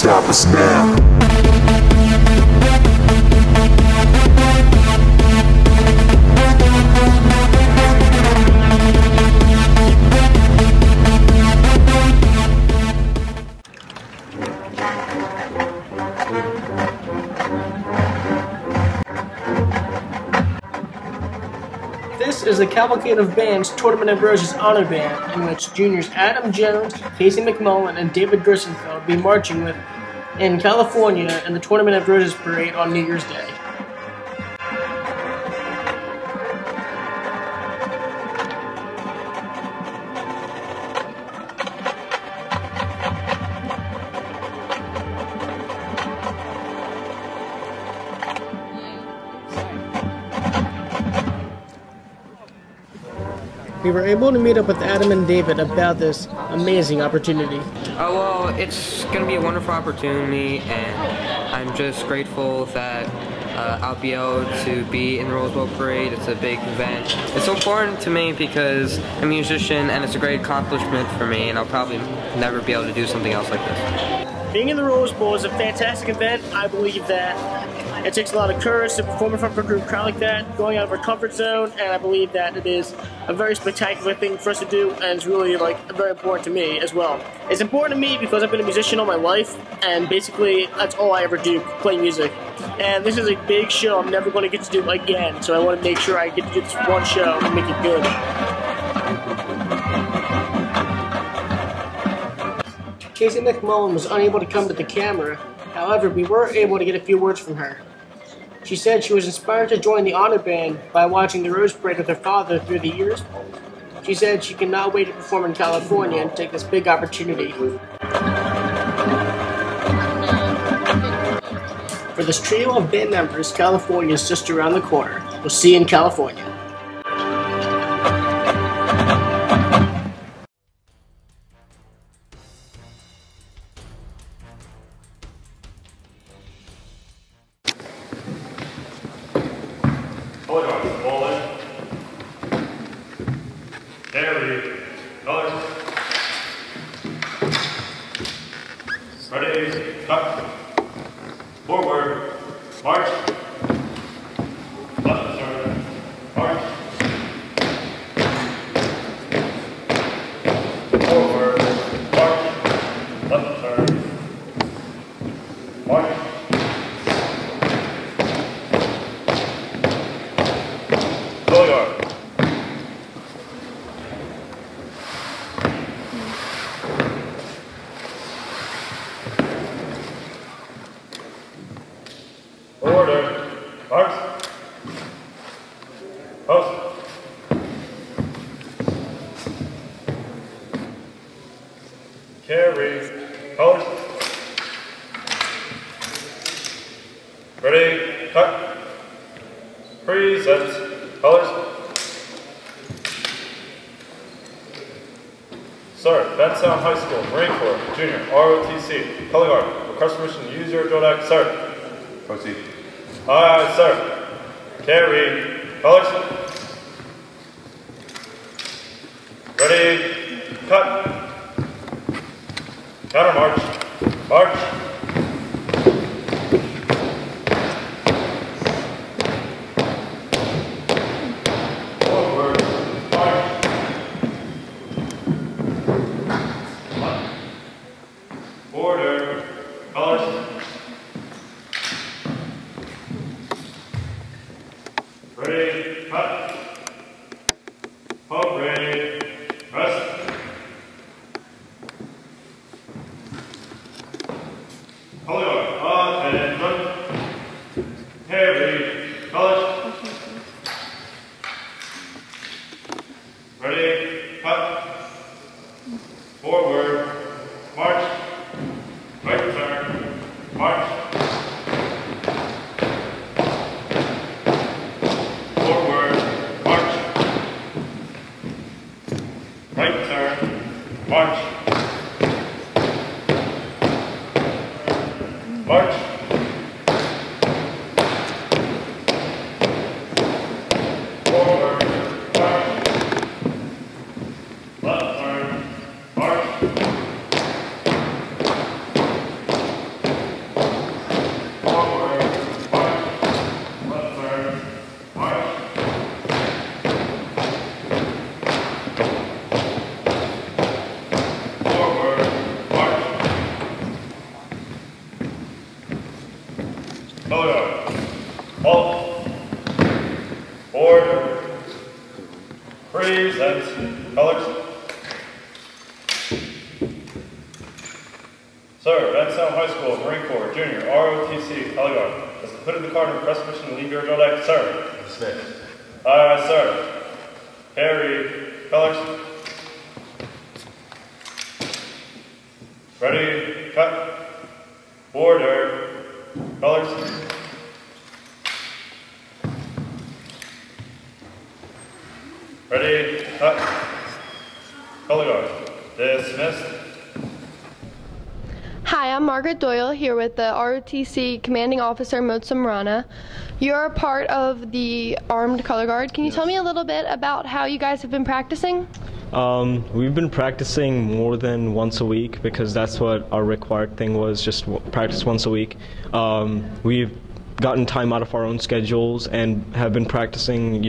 stop us now. This is the Cavalcade of Bands Tournament of Roses Honor Band, in which juniors Adam Jones, Casey McMullen, and David Gersenfeld will be marching with in California in the Tournament of Roses Parade on New Year's Day. We were able to meet up with Adam and David about this amazing opportunity. Oh, well, it's going to be a wonderful opportunity, and I'm just grateful that I'll be able to be in the Rose Bowl Parade. It's a big event. It's so important to me because I'm a musician, and it's a great accomplishment for me, and I'll probably never be able to do something else like this. Being in the Rose Bowl is a fantastic event. I believe that it takes a lot of courage to perform in front of a group crowd like that, going out of our comfort zone, and I believe that it is a very spectacular thing for us to do, and it's really very important to me as well. It's important to me because I've been a musician all my life, and basically that's all I ever do, play music. And this is a big show I'm never going to get to do again, so I want to make sure I get to do this one show and make it good. Casey McMullen was unable to come to the camera. However, we were able to get a few words from her. She said she was inspired to join the honor band by watching the Rose Parade with her father through the years. She said she cannot wait to perform in California and take this big opportunity. For this trio of band members, California is just around the corner. We'll see you in California. Hold on, ball in. Carry. Colors. Ready. Cut. Forward. March. Left turn. March. Forward. March. Left turn. March. Order. March. Post. Carry. Colors. Ready. Cut. Present. Colors. Sir, Bensound High School, Marine Corps, Junior, ROTC, Color Guard. Request permission to use your Jodak, sir. Proceed. Aye, sir. Carry. Colors. Ready. Cut. Counter march. March. Forward. March. Order. Colors. Ready, cut. Hope ready, rest. Hold on, attention. Heavy, colors. Ready, cut. Forward, march. Right turn, march. Right turn, march. March. Forward, march. Left turn, march. Forward, march. Color guard. Halt. Order. Present. Colors. Sir, Benstown High School, Marine Corps, Junior, ROTC, color guard. Has completed the card and press permission to leave your drill deck, sir. Dismissed. Aye, sir. Carry. Colors. Ready, cut. Order. Colors. Ready, cut. Color guard. Dismissed. Hi, I'm Margaret Doyle here with the ROTC Commanding Officer Motsam Rana. You're a part of the Armed Color Guard. Can you tell me a little bit about how you guys have been practicing? We've been practicing more than once a week because that's what our required thing was, just practice once a week. We've gotten time out of our own schedules and have been practicing,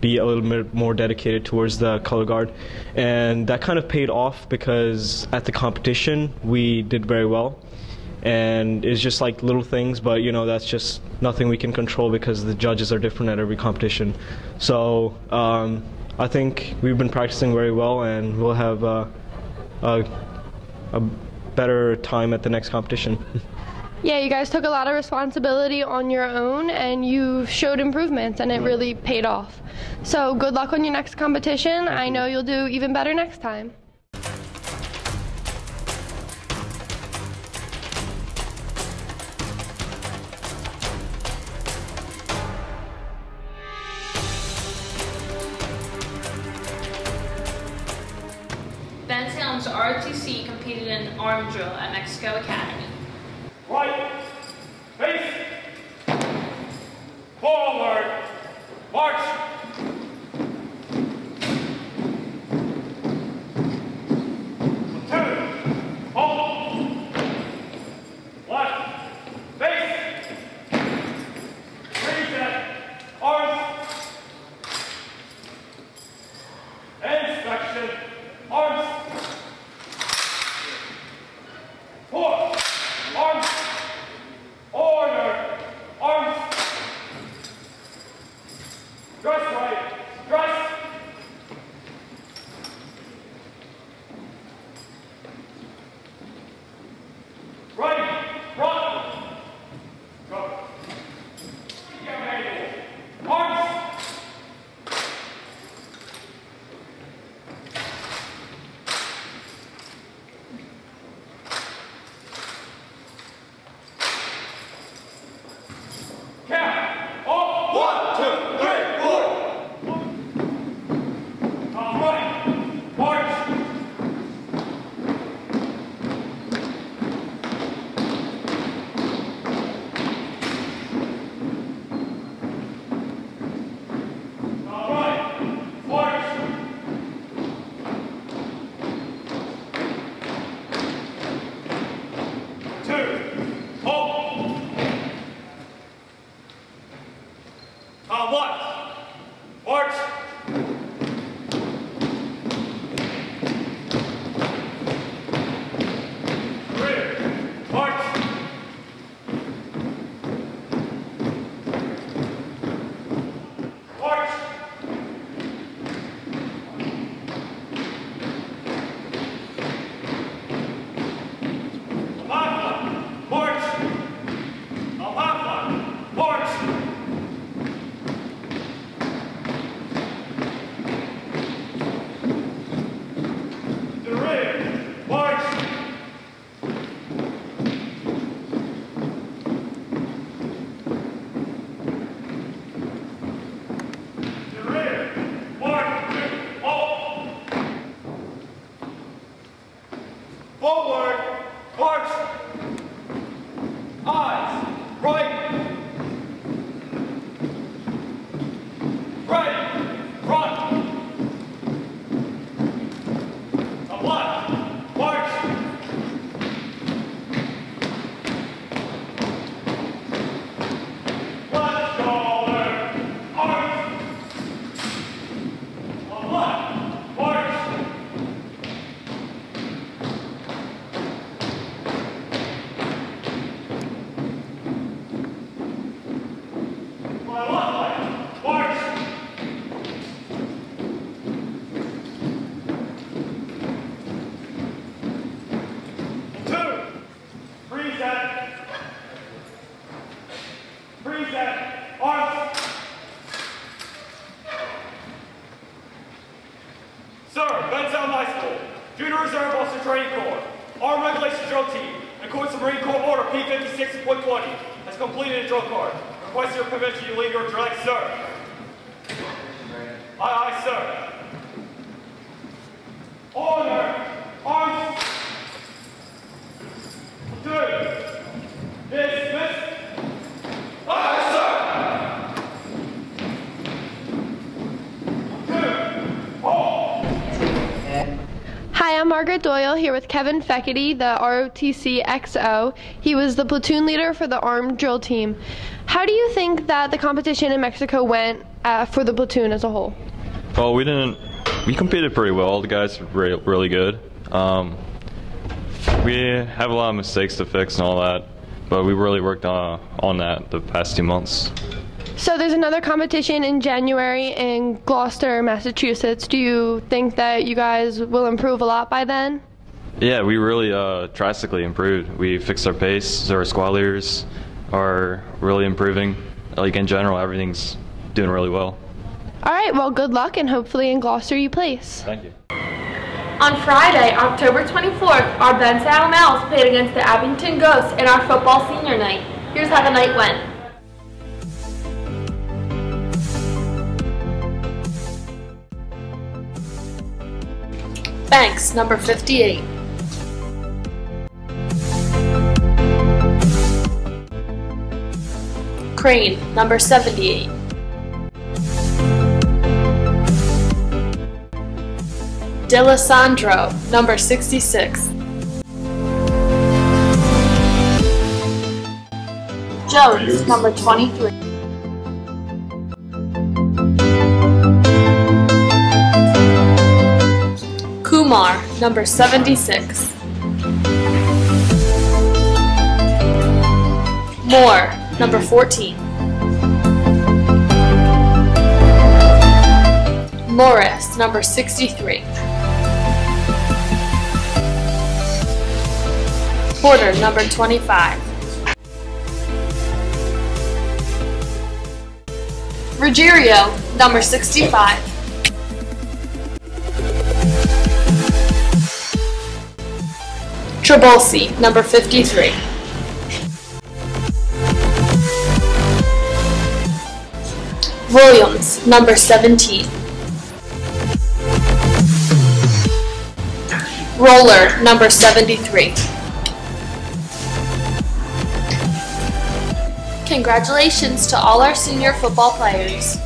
be a little bit more dedicated towards the color guard. And that kind of paid off because at the competition we did very well. And it's just like little things, but that's just nothing we can control because the judges are different at every competition. So I think we've been practicing very well and we'll have a better time at the next competition. Yeah, you guys took a lot of responsibility on your own and you showed improvements and it really paid off. So good luck on your next competition. I know you'll do even better next time. Benstown's ROTC competed in arm drill at Mexico Academy. Right, face, forward, march. Platoon, halt, left, face, reset, arms, inspection, arms, four, arms, order, arms, dress right, dress, right, front, go, arms, count, off, 1, 2, 3, 4. All right, march. All right, march. Two, hold. One, march. Three, march. March. Alpha, march. Alpha, march. The rear, march. The rear, march. Halt. Forward, march. Eyes, right. Right, front. Left, march. Left shoulder, arms. Left, march. Sir, Bensalem High School, Junior Reserve Officer Training Corps, Armed Regulation Drill Team, in accordance with Marine Corps Order P56.20, has completed a drill card. Request your permission to leave your direct, sir. Aye, sir. Order! Arms! Good. Dismiss. Aye, sir. 2, 4. Hi, I'm Margaret Doyle here with Kevin Feckety, the ROTC XO. He was the platoon leader for the armed drill team. How do you think that the competition in Mexico went for the platoon as a whole? Well, we competed pretty well. The guys were really good. We have a lot of mistakes to fix and all that, but we really worked on that the past 2 months. So there's another competition in January in Gloucester, Massachusetts. Do you think that you guys will improve a lot by then? Yeah, we really drastically improved. We fixed our pace. Our squad leaders are really improving. Like in general, everything's doing really well. All right, well, good luck, and hopefully in Gloucester you place. Thank you. On Friday, October 24th, our Bensalem Owls played against the Abington Ghosts in our football senior night. Here's how the night went. Banks, number 58. Crane, number 78. D'Alessandro, number 66. Jones, number 23. Kumar, number 76. Moore, number 14. Morris, number 63. Porter, number 25. Ruggiero, number 65. Trabolsi, number 53. Williams, number 17. Roller, number 73. Congratulations to all our senior football players.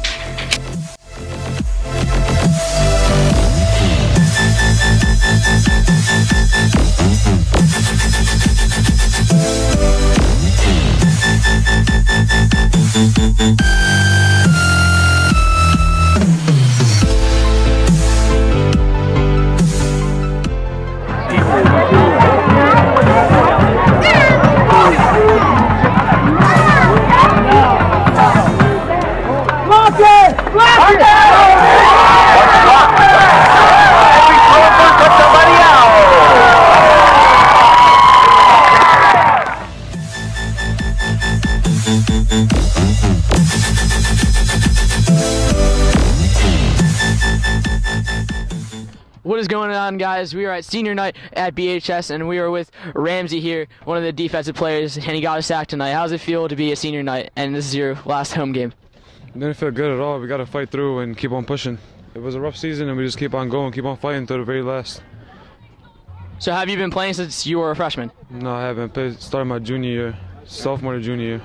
What is going on, guys? We are at senior night at BHS, and we are with Ramsey here, one of the defensive players, and he got a sack tonight. How does it feel to be a senior night, and this is your last home game? It didn't feel good at all. We got to fight through and keep on pushing. It was a rough season, and we just keep on going, keep on fighting till the very last. So have you been playing since you were a freshman? No, I haven't. Started my junior year, sophomore to junior year.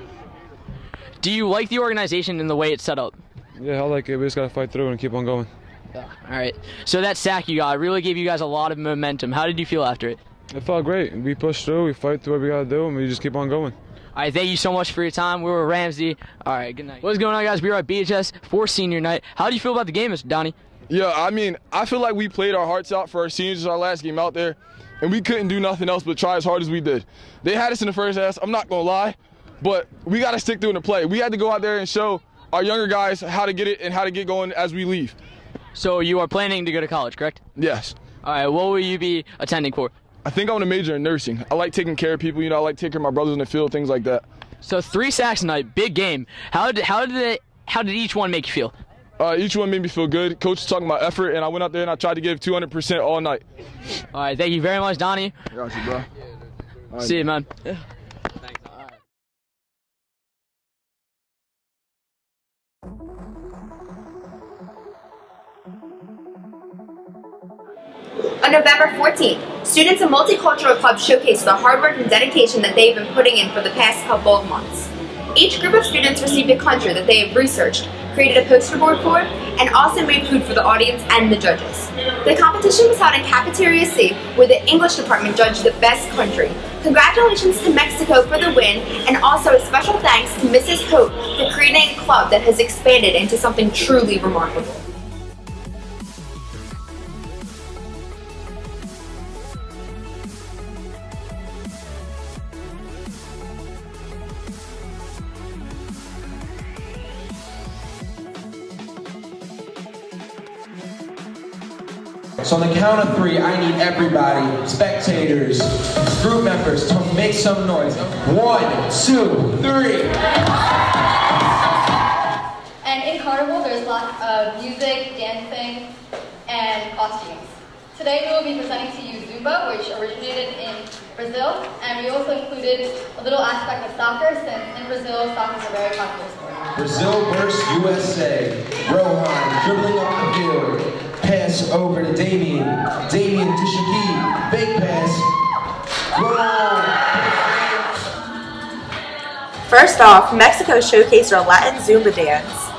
Do you like the organization and the way it's set up? Yeah, I like it. We just got to fight through and keep on going. All right. So that sack you got really gave you guys a lot of momentum. How did you feel after it? It felt great. We pushed through, we fight through what we got to do, and we just keep on going. All right, thank you so much for your time. We were Ramsey. All right, good night. What's going on, guys? We are at BHS for senior night. How do you feel about the game, Mr. Donnie? Yeah, I mean, I feel like we played our hearts out for our seniors our last game out there, and we couldn't do nothing else but try as hard as we did. They had us in the first half, I'm not going to lie, but we got to stick through in the play. We had to go out there and show our younger guys how to get it and how to get going as we leave. So you are planning to go to college, correct? Yes. All right, what will you be attending for? I think I want to major in nursing. I like taking care of people, you know, I like taking care of my brothers in the field, things like that. So 3 sacks tonight, big game. How did each one make you feel? Each one made me feel good. Coach was talking about effort, and I went out there and I tried to give 200% all night. All right, thank you very much, Donnie. I got you, bro. Right. See you, man. Yeah. On November 14th, students of multicultural clubs showcased the hard work and dedication that they've been putting in for the past couple of months. Each group of students received a country that they have researched, created a poster board for, and also made food for the audience and the judges. The competition was held in Cafeteria C, where the English department judged the best country. Congratulations to Mexico for the win, and also a special thanks to Mrs. Hope for creating a club that has expanded into something truly remarkable. So on the count of 3, I need everybody, spectators, group members, to make some noise. 1, 2, 3. And in Carnival, there's lots of music, dancing, and costumes. Today we will be presenting to you Zumba, which originated in Brazil, and we also included a little aspect of soccer, since in Brazil, soccer is a very popular sport. Brazil versus USA. Rohan dribbling up the field. Pass over to Damien. Damien to Shaquille. Fake pass. Goal! First off, Mexico showcased their Latin Zumba dance.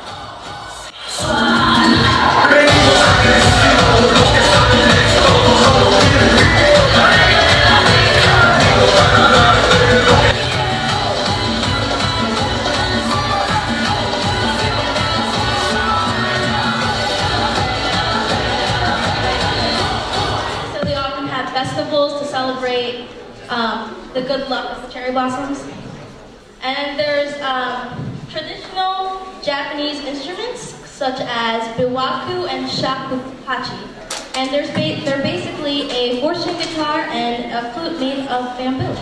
Festivals to celebrate the good luck of the cherry blossoms. And there's traditional Japanese instruments such as biwaku and shakuhachi. And they're basically a four-string guitar and a flute made of bamboo.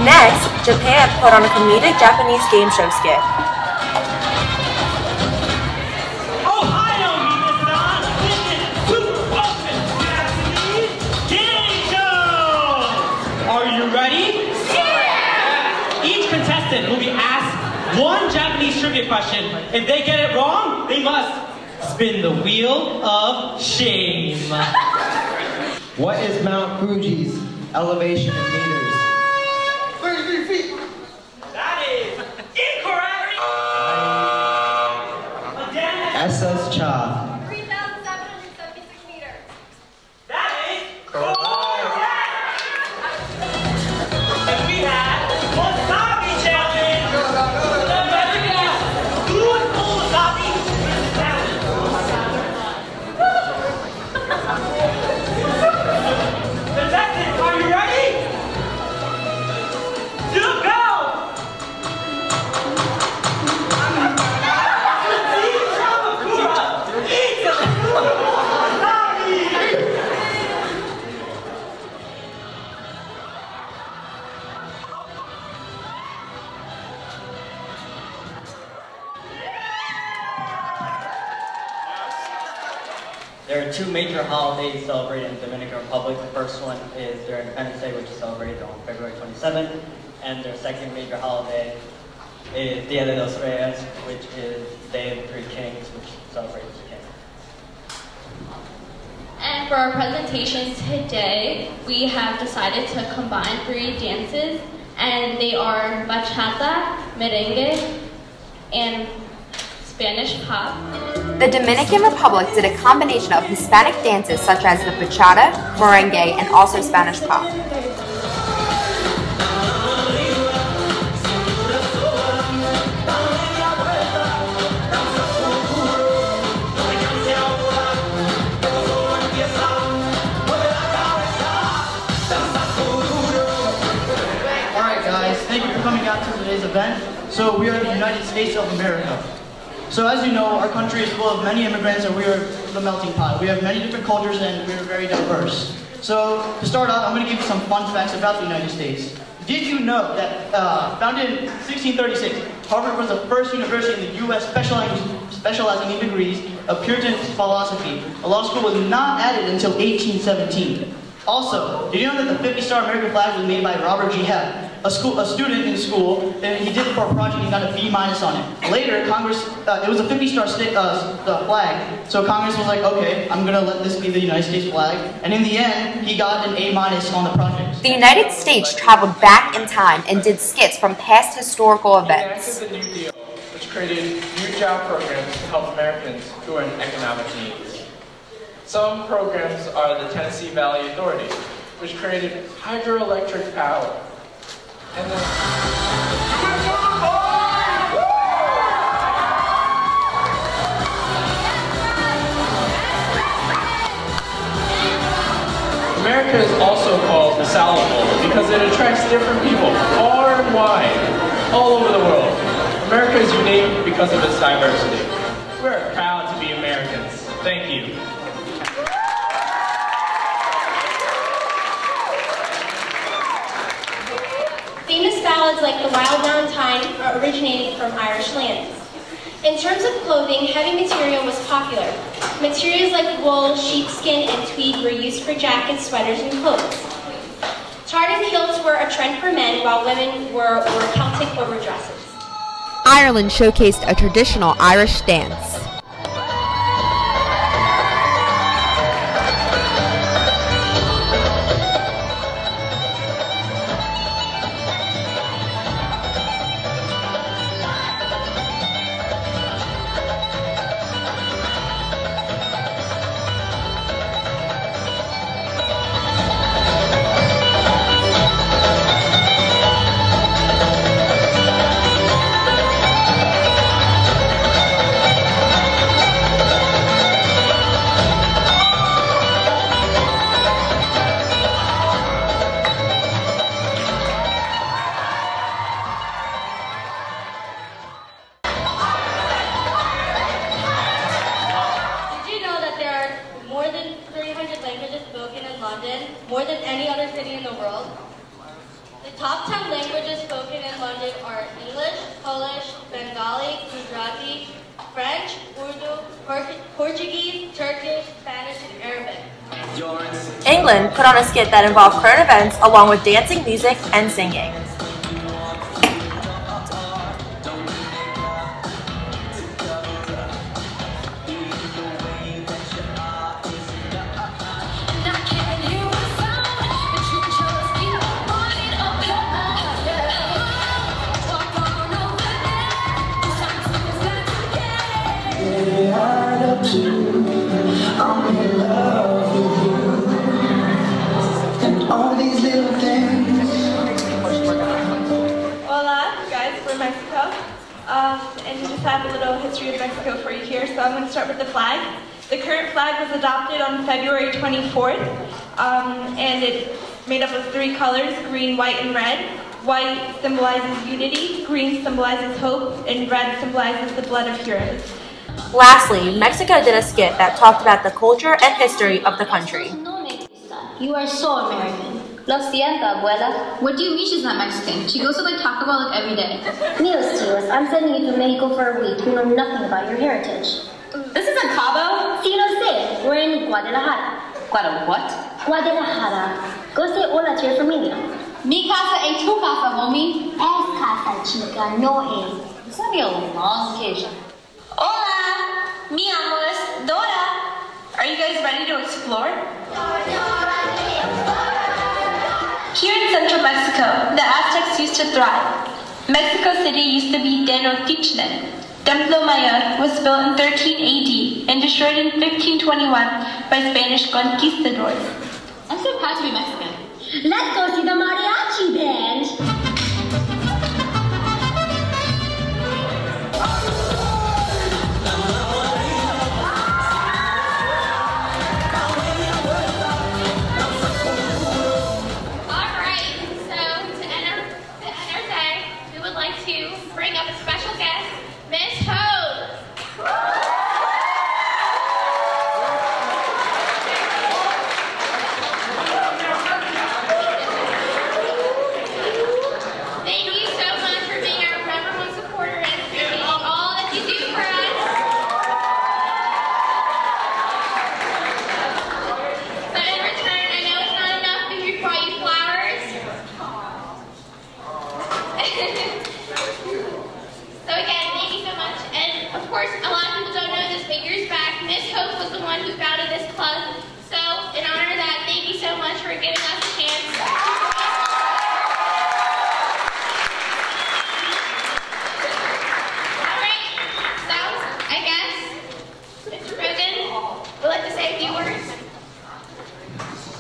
Next, Japan put on a comedic Japanese game show skit. Will be asked one Japanese trivia question. If they get it wrong, they must spin the wheel of shame. What is Mount Fuji's elevation in meters? 33 feet. That is incorrect. SS Cha. 3,776 meters. That is correct. And we have Wasabi Challenge! Who is Wasabi? Contestants, are you ready? To go! There are two major holidays celebrated in the Dominican Republic. The first one is their Independence Day, which is celebrated on February 27th. And their second major holiday is Dia de los Reyes, which is Day of the Three Kings, which celebrates the king. And for our presentation today, we have decided to combine 3 dances, and they are bachata, merengue, and Spanish pop. The Dominican Republic did a combination of Hispanic dances such as the bachata, merengue, and also Spanish pop. Alright guys, thank you for coming out to today's event. So we are the United States of America. So as you know, our country is full of many immigrants and we are the melting pot. We have many different cultures and we are very diverse. So to start off, I'm going to give you some fun facts about the United States. Did you know that founded in 1636, Harvard was the first university in the U.S. specializing in degrees of Puritan philosophy. A law school was not added until 1817. Also, did you know that the 50-star American flag was made by Robert G. Hebb? A student in school, and he did it for a project, he got a B- on it. Later, Congress, it was a 50-star flag, so Congress was like, okay, I'm gonna let this be the United States flag, and in the end, he got an A- on the project. The United States traveled back in time and did skits from past historical events. The New Deal, which created new job programs to help Americans who are in economic need. Some programs are the Tennessee Valley Authority, which created hydroelectric power. And then America is also called the Salad Bowl because it attracts different people far and wide, all over the world. America is unique because of its diversity. We're proud to be Americans. Thank you. Famous ballads like The Wild Valentine originated from Irish lands. In terms of clothing, heavy material was popular. Materials like wool, sheepskin, and tweed were used for jackets, sweaters, and clothes. Tartan kilts were a trend for men, while women wore Celtic overdresses. Ireland showcased a traditional Irish dance. More than any other city in the world. The top 10 languages spoken in London are English, Polish, Bengali, Gujarati, French, Urdu, Portuguese, Turkish, Spanish, and Arabic. England put on a skit that involved current events along with dancing, music, and singing. Hola, guys, we're Mexico, and we just have a little history of Mexico for you here. So I'm going to start with the flag. The current flag was adopted on February 24th, and it's made up of 3 colors, green, white, and red. White symbolizes unity, green symbolizes hope, and red symbolizes the blood of heroes. Lastly, Mexico did a skit that talked about the culture and history of the country. You are so American. Lo siento, abuela. What do you mean she's not Mexican? She goes to like Taco Bell like every day. Nios, tíos, I'm sending you to Mexico for a week. You know nothing about your heritage. This isn't Cabo. Sí, lo sé. We're in Guadalajara. What? Guadalajara. Go say hola to your familia. Mi casa ain't tu casa, homie. Es casa, chica, no es. It's gonna be a long vacation. Hola, mi amor, Dora. Are you guys ready to explore? Here in central Mexico, the Aztecs used to thrive. Mexico City used to be Tenochtitlan. Templo Mayor was built in 13 AD and destroyed in 1521 by Spanish conquistadors. I'm so proud to be Mexican. Let's go see the mariachi band. Bring up a special guest, Miss Hose.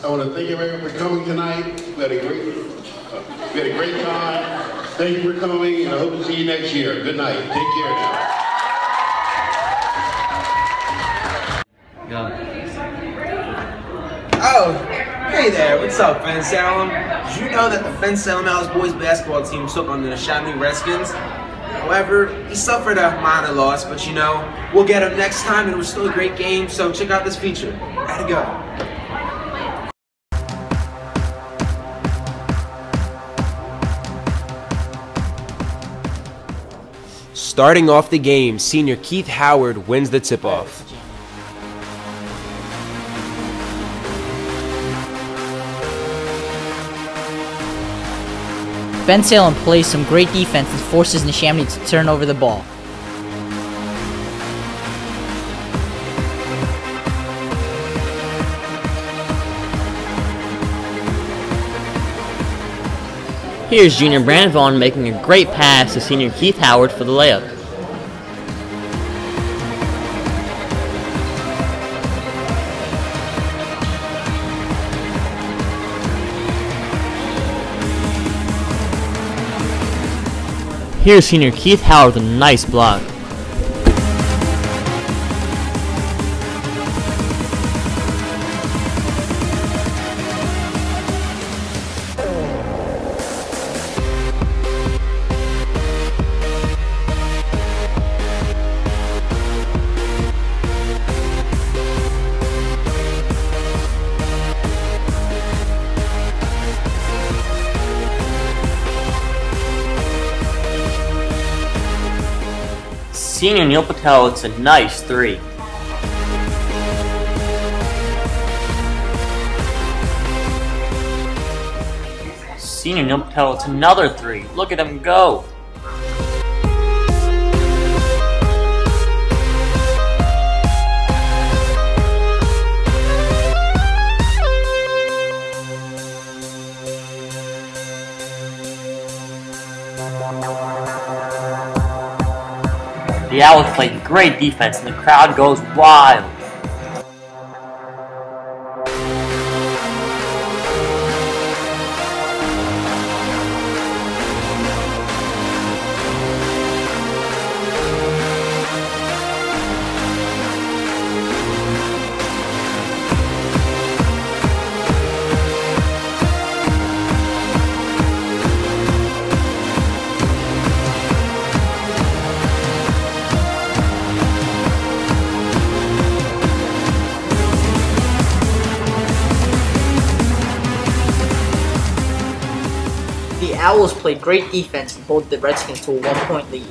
I want to thank everyone for coming tonight. We had a great time. Thank you for coming, and I hope to see you next year. Good night. Take care now. Oh, hey there, what's up, Bensalem? Did you know that the Bensalem Owls boys basketball team took on the Chamonix Redskins? However, he suffered a minor loss, but you know, we'll get him next time, and it was still a great game, so check out this feature. How'd it go? Starting off the game, senior Keith Howard wins the tip-off. Bensalem plays some great defense and forces Neshaminy to turn over the ball. Here's junior Brandon Vaughn making a great pass to senior Keith Howard for the layup. Here's senior Keith Howard with a nice block. Senior Neil Patel hits a nice three. Senior Neil Patel hits another three. Look at him go. The Owls play great defense and the crowd goes wild. The Owls played great defense and pulled the Redskins to a 1-point lead.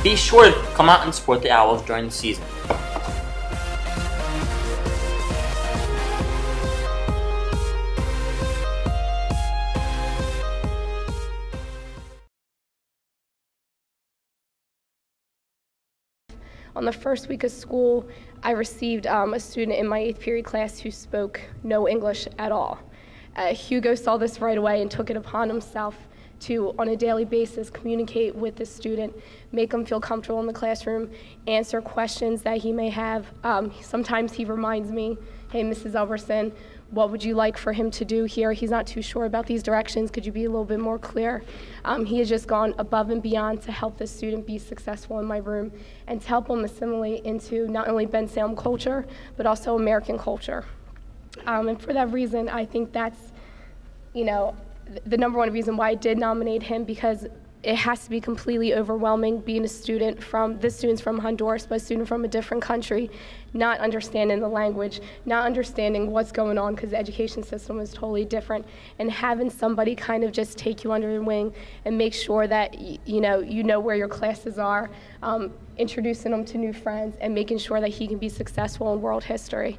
Be sure to come out and support the Owls during the season. On the first week of school, I received a student in my 8th period class who spoke no English at all. Hugo saw this right away and took it upon himself to, on a daily basis, communicate with the student, make him feel comfortable in the classroom, answer questions that he may have. Sometimes he reminds me, hey, Mrs. Elverson, what would you like for him to do here? He's not too sure about these directions. Could you be a little bit more clear? He has just gone above and beyond to help the student be successful in my room and to help him assimilate into not only Bensalem culture, but also American culture. And for that reason, I think that's, you know, the number one reason why I did nominate him, because it has to be completely overwhelming being a student from, this student's from Honduras, but a student from a different country, not understanding the language, not understanding what's going on because the education system is totally different, and having somebody kind of just take you under their wing and make sure that you know where your classes are, introducing them to new friends, and making sure that he can be successful in world history.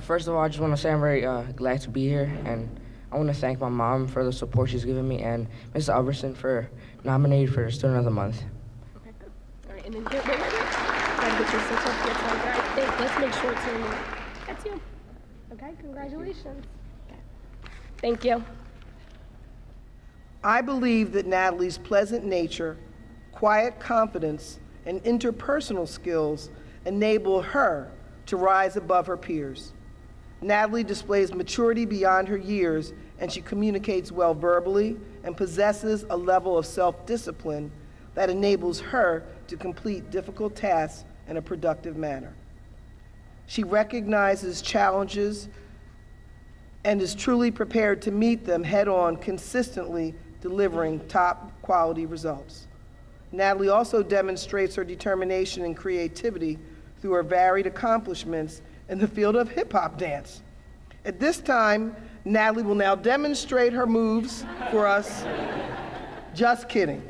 First of all, I just want to say I'm very glad to be here, and I want to thank my mom for the support she's given me and Ms. Albertson for nominating for Student of the Month. Okay, good. All right, and then here, wait. Gotta get your certificates on. All right, let's make sure it's you. That's you. Okay, congratulations. Okay. Thank you. I believe that Natalie's pleasant nature, quiet confidence, and interpersonal skills enable her to rise above her peers. Natalie displays maturity beyond her years, and she communicates well verbally and possesses a level of self-discipline that enables her to complete difficult tasks in a productive manner. She recognizes challenges and is truly prepared to meet them head-on, consistently delivering top quality results. Natalie also demonstrates her determination and creativity through her varied accomplishments in the field of hip-hop dance. At this time, Natalie will now demonstrate her moves for us. Just kidding.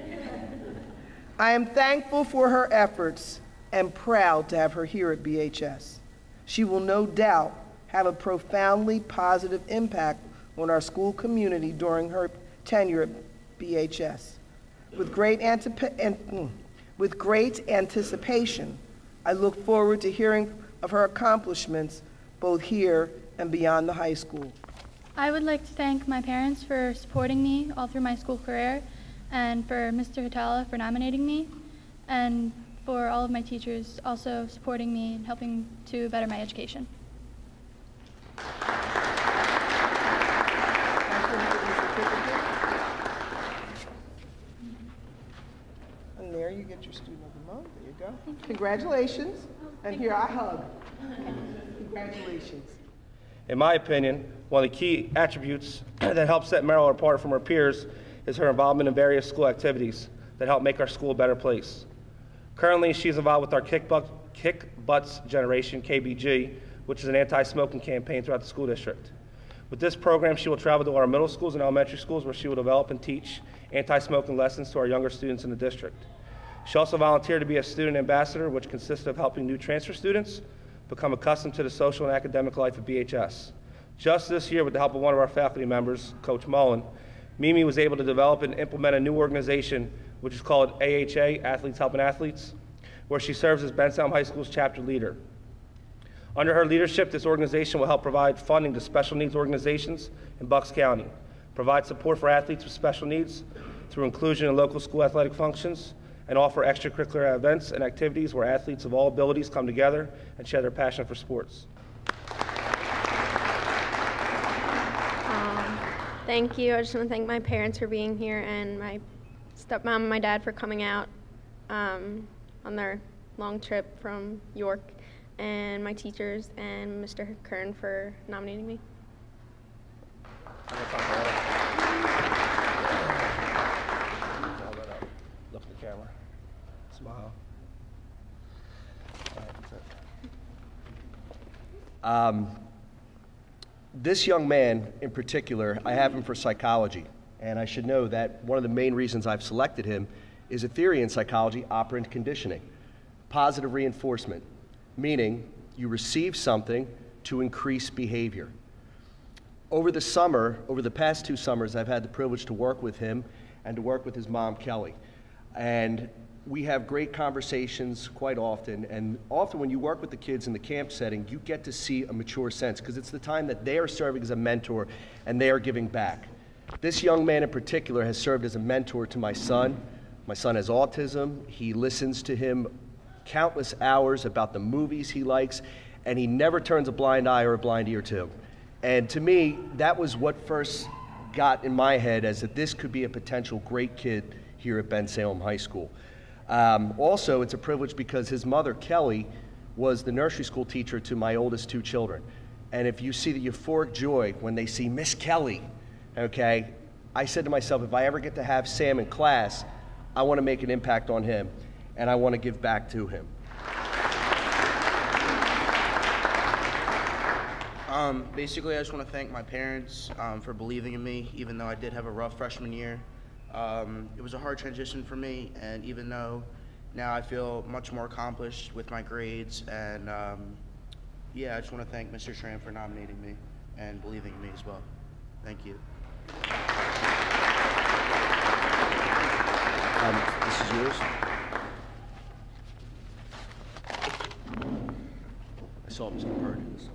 I am thankful for her efforts and proud to have her here at BHS. She will no doubt have a profoundly positive impact on our school community during her tenure at BHS. With great anticipation, I look forward to hearing of her accomplishments both here and beyond the high school. I would like to thank my parents for supporting me all through my school career, and for Mr. Hatala for nominating me, and for all of my teachers also supporting me and helping to better my education. And there you get your Student of the Month. There you go. Congratulations. And here I hug. Congratulations. In my opinion, one of the key attributes that helps set Merrill apart from her peers is her involvement in various school activities that help make our school a better place. Currently, she's involved with our Kick Butts Generation, KBG, which is an anti-smoking campaign throughout the school district. With this program, she will travel to our middle schools and elementary schools where she will develop and teach anti-smoking lessons to our younger students in the district. She also volunteered to be a student ambassador, which consists of helping new transfer students become accustomed to the social and academic life of BHS. Just this year, with the help of one of our faculty members, Coach Mullen, Mimi was able to develop and implement a new organization which is called AHA, Athletes Helping Athletes, where she serves as Bensalem High School's chapter leader. Under her leadership, this organization will help provide funding to special needs organizations in Bucks County, provide support for athletes with special needs through inclusion in local school athletic functions, and offer extracurricular events and activities where athletes of all abilities come together and share their passion for sports. Thank you. I just want to thank my parents for being here and my stepmom and my dad for coming out on their long trip from York, and my teachers and Mr. Kern for nominating me. Look at the camera. Smile. All right, that's it. This young man in particular, I have him for psychology, and I should know that one of the main reasons I've selected him is a theory in psychology, operant conditioning. Positive reinforcement, meaning you receive something to increase behavior. Over the summer, over the past 2 summers, I've had the privilege to work with him and to work with his mom, Kelly. And we have great conversations quite often, and often when you work with the kids in the camp setting, you get to see a mature sense, because it's the time that they are serving as a mentor and they are giving back. This young man in particular has served as a mentor to my son. My son has autism. He listens to him countless hours about the movies he likes, and he never turns a blind eye or a blind ear to. And to me, that was what first got in my head as that this could be a potential great kid here at Bensalem High School. Also, it's a privilege because his mother, Kelly, was the nursery school teacher to my oldest 2 children. And if you see the euphoric joy when they see Miss Kelly, okay, I said to myself, if I ever get to have Sam in class, I want to make an impact on him, and I want to give back to him. Basically, I just want to thank my parents for believing in me, even though I did have a rough freshman year. It was a hard transition for me, and even though now I feel much more accomplished with my grades, and yeah, I just want to thank Mr. Schramm for nominating me and believing in me as well. Thank you. This is yours. I saw Mr. Bird in this.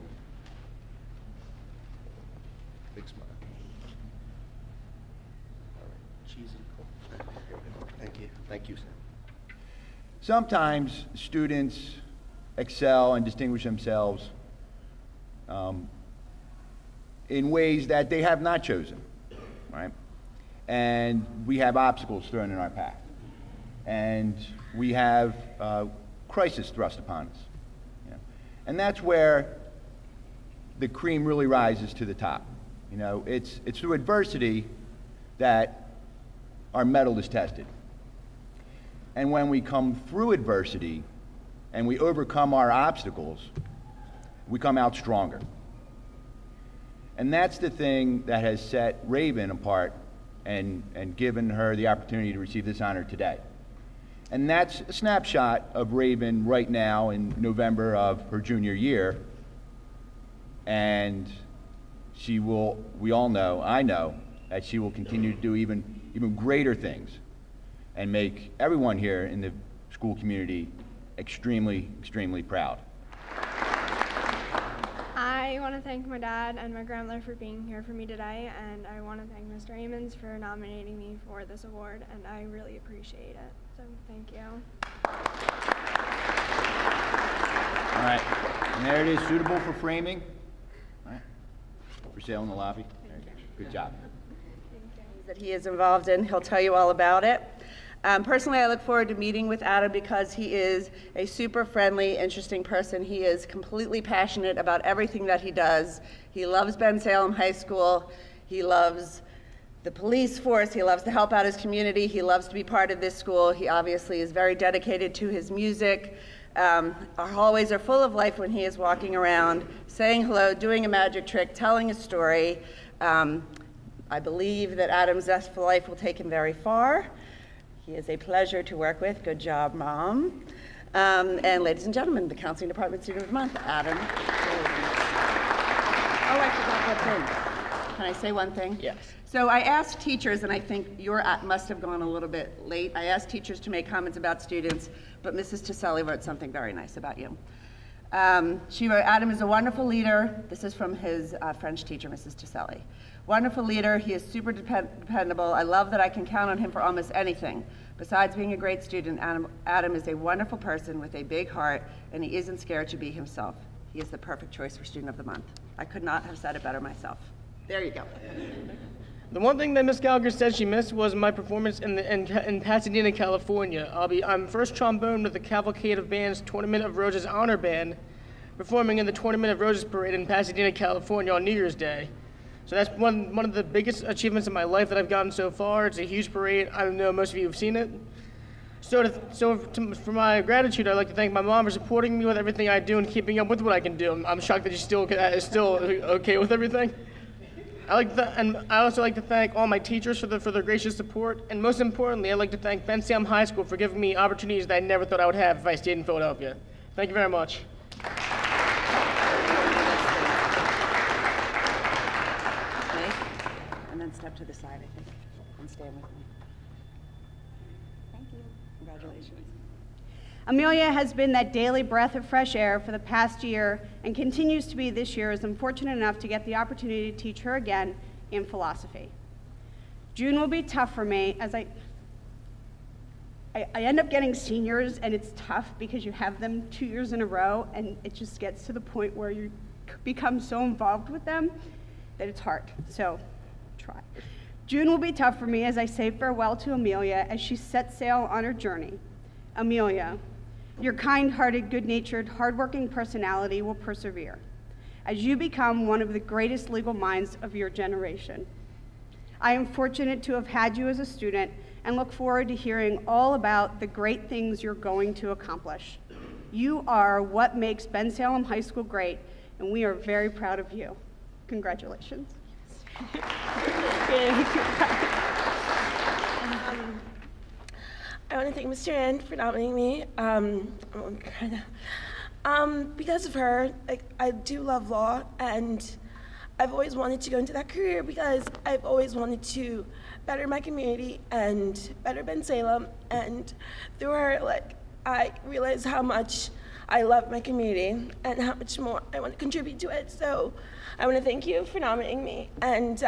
Big smile. All right, cheesy. Here we go. Thank you. Thank you, Sam. Sometimes students excel and distinguish themselves in ways that they have not chosen, right? And we have obstacles thrown in our path. And we have crisis thrust upon us. You know? And that's where the cream really rises to the top. You know, it's through adversity that our mettle is tested. And when we come through adversity and we overcome our obstacles, we come out stronger. And that's the thing that has set Raven apart and given her the opportunity to receive this honor today. And that's a snapshot of Raven right now in November of her junior year. And she will, we all know, I know, that she will continue to do even greater things and make everyone here in the school community extremely, extremely proud. I want to thank my dad and my grandmother for being here for me today, and I want to thank Mr. Amons for nominating me for this award, and I really appreciate it. So thank you. All right, and there it is, suitable for framing. All right, for sale in the lobby. There you go. Good job. That he is involved in. He'll tell you all about it. Personally, I look forward to meeting with Adam because he is a super friendly, interesting person. He is completely passionate about everything that he does. He loves Bensalem High School. He loves the police force. He loves to help out his community. He loves to be part of this school. He obviously is very dedicated to his music. Our hallways are full of life when he is walking around, saying hello, doing a magic trick, telling a story. I believe that Adam's zest for life will take him very far. He is a pleasure to work with. Good job, Mom. And ladies and gentlemen, the Counseling Department Student of the Month, Adam. Oh, I forgot one thing. Can I say one thing? Yes. So I asked teachers, and I think your must have gone a little bit late. I asked teachers to make comments about students, but Mrs. Tiselli wrote something very nice about you. She wrote, Adam is a wonderful leader. This is from his French teacher, Mrs. Tiselli. Wonderful leader. He is super dependable. I love that I can count on him for almost anything. Besides being a great student, Adam is a wonderful person with a big heart, and he isn't scared to be himself. He is the perfect choice for Student of the Month. I could not have said it better myself. There you go. The one thing that Miss Gallagher said she missed was my performance in Pasadena, California. I'm first trombone with the Cavalcade of Bands Tournament of Roses Honor Band, performing in the Tournament of Roses Parade in Pasadena, California on New Year's Day. So that's one of the biggest achievements in my life that I've gotten so far. It's a huge parade. I know most of you have seen it. For my gratitude, I'd like to thank my mom for supporting me with everything I do and keeping up with what I can do. I'm shocked that she's still okay with everything. And I also like to thank all my teachers for their gracious support. And most importantly, I'd like to thank Bensalem High School for giving me opportunities that I never thought I would have if I stayed in Philadelphia. Thank you very much. And then step to the side, I think, and stand with me. Thank you. Congratulations. Amelia has been that daily breath of fresh air for the past year and continues to be this year as I'm fortunate enough to get the opportunity to teach her again in philosophy. June will be tough for me as I end up getting seniors, and it's tough because you have them 2 years in a row and it just gets to the point where you become so involved with them that it's hard. So try. June will be tough for me as I say farewell to Amelia as she sets sail on her journey. Amelia, your kind-hearted, good-natured, hardworking personality will persevere as you become one of the greatest legal minds of your generation. I am fortunate to have had you as a student and look forward to hearing all about the great things you're going to accomplish. You are what makes Bensalem High School great, and we are very proud of you. Congratulations. I want to thank Mr. Ann for nominating me. Because of her, I do love law, and I've always wanted to go into that career because I've always wanted to better my community and better Bensalem. And through her, like, I realized how much I love my community and how much more I want to contribute to it. So I want to thank you for nominating me, and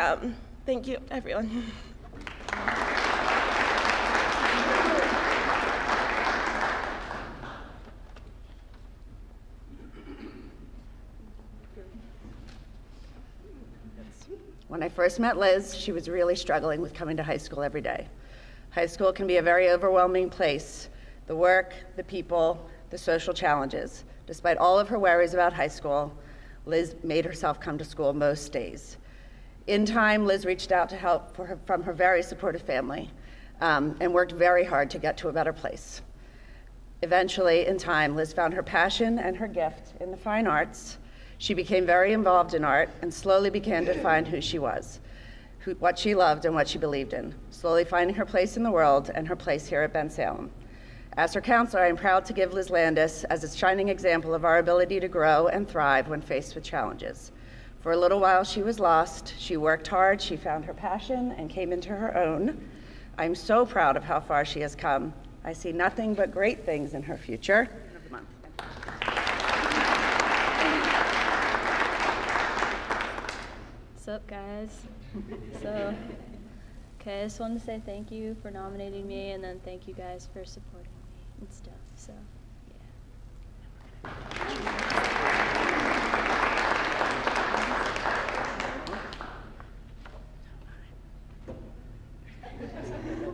thank you, everyone. When I first met Liz, she was really struggling with coming to high school every day. High school can be a very overwhelming place. The work, the people, the social challenges. Despite all of her worries about high school, Liz made herself come to school most days. In time, Liz reached out to help from her very supportive family and worked very hard to get to a better place. Eventually, in time, Liz found her passion and her gift in the fine arts. She became very involved in art and slowly began to find who she was, what she loved and what she believed in, slowly finding her place in the world and her place here at Bensalem. As her counselor, I am proud to give Liz Landis as a shining example of our ability to grow and thrive when faced with challenges. For a little while she was lost, she worked hard, she found her passion and came into her own. I'm so proud of how far she has come. I see nothing but great things in her future. What's up, guys? Okay, I just wanted to say thank you for nominating me, and then thank you guys for supporting me and stuff, so,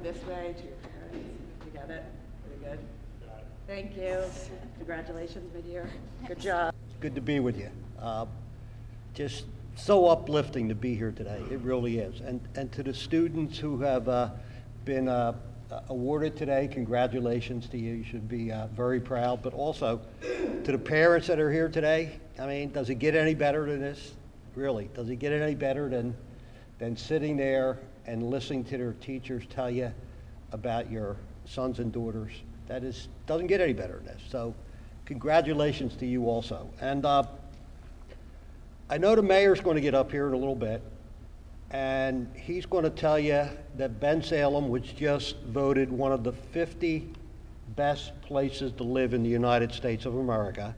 This way to your parents. You got it? Pretty good? Thank you. Congratulations, my dear. Good job. It's good to be with you. Just so uplifting to be here today. It really is. And to the students who have been awarded today, congratulations to you. You should be very proud. But also to the parents that are here today, I mean, does it get any better than this? Really, does it get any better than sitting there and listening to their teachers tell you about your sons and daughters? That doesn't get any better than this. So congratulations to you also. And I know the mayor's going to get up here in a little bit, and he's going to tell you that Bensalem was just voted one of the 50 best places to live in the United States of America.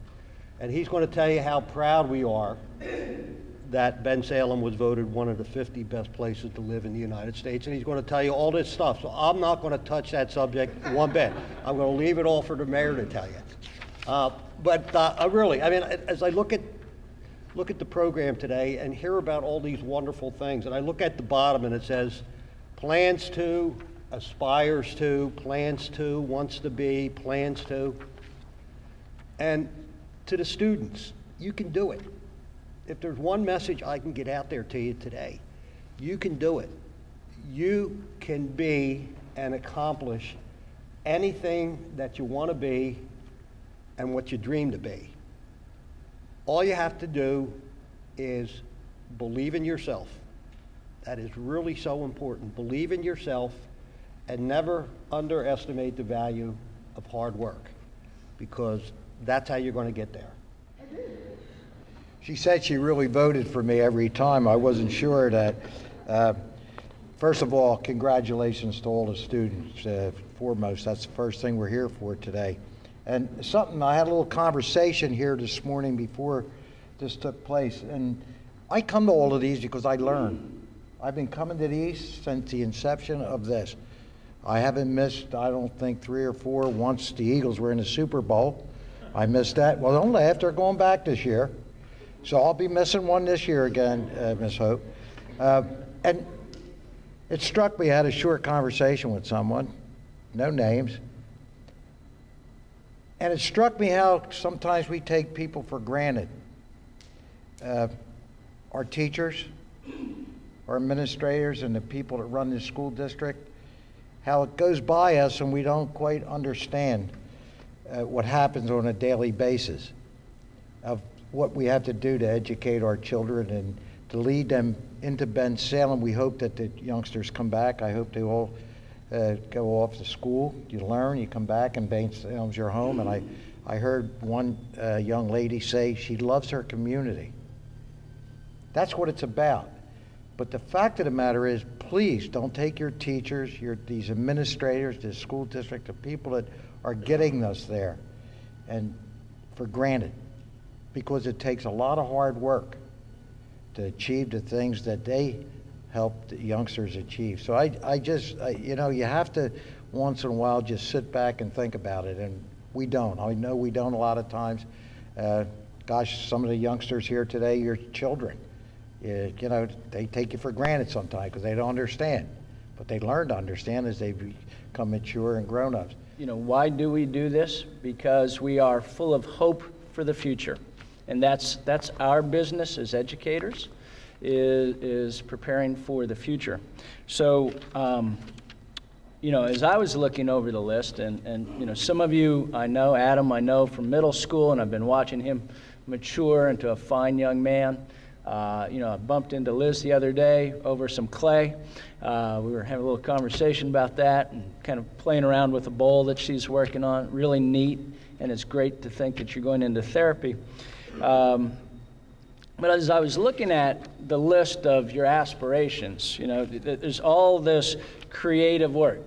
And he's going to tell you how proud we are that Bensalem was voted one of the 50 best places to live in the United States. And he's going to tell you all this stuff. So I'm not going to touch that subject one bit. I'm going to leave it all for the mayor to tell you. Really, I mean, as I look at the program today and hear about all these wonderful things, and I look at the bottom and it says, plans to, aspires to, plans to, wants to be, plans to. And to the students, you can do it. If there's one message I can get out there to you today, you can do it. You can be and accomplish anything that you want to be and what you dream to be. All you have to do is believe in yourself. That is really so important. Believe in yourself and never underestimate the value of hard work, because that's how you're going to get there. She said she really voted for me every time. I wasn't sure that. First of all, congratulations to all the students. Foremost, that's the first thing we're here for today. And something, I had a little conversation here this morning before this took place, and I come to all of these because I learn. I've been coming to these since the inception of this. I haven't missed, I don't think, 3 or 4. Once the Eagles were in the Super Bowl, I missed that. Well, don't laugh, they're going back this year. So I'll be missing one this year again, Miss Hope. And it struck me, I had a short conversation with someone, no names, and it struck me how sometimes we take people for granted. Our teachers, our administrators, and the people that run the school district, how it goes by us and we don't quite understand what happens on a daily basis of what we have to do to educate our children and to lead them into Bensalem. We hope that the youngsters come back. I hope they all go off to school. You learn, you come back, and Bensalem's your home. And I heard one young lady say she loves her community. That's what it's about. But the fact of the matter is, please don't take your teachers, these administrators, the school district, the people that are getting us there, and for granted, because it takes a lot of hard work to achieve the things that they help the youngsters achieve. So you know, you have to once in a while just sit back and think about it, and we don't. I know we don't a lot of times. Gosh, some of the youngsters here today, your children, you know, they take you for granted sometimes because they don't understand. But they learn to understand as they become mature and grown-ups. You know, why do we do this? Because we are full of hope for the future. And that's our business as educators, is preparing for the future. So, you know, as I was looking over the list, and you know, some of you I know, Adam I know from middle school, and I've been watching him mature into a fine young man. You know, I bumped into Liz the other day over some clay. We were having a little conversation about that and kind of playing around with a bowl that she's working on. Really neat, and it's great to think that you're going into therapy. But as I was looking at the list of your aspirations, you know, there's all this creative work.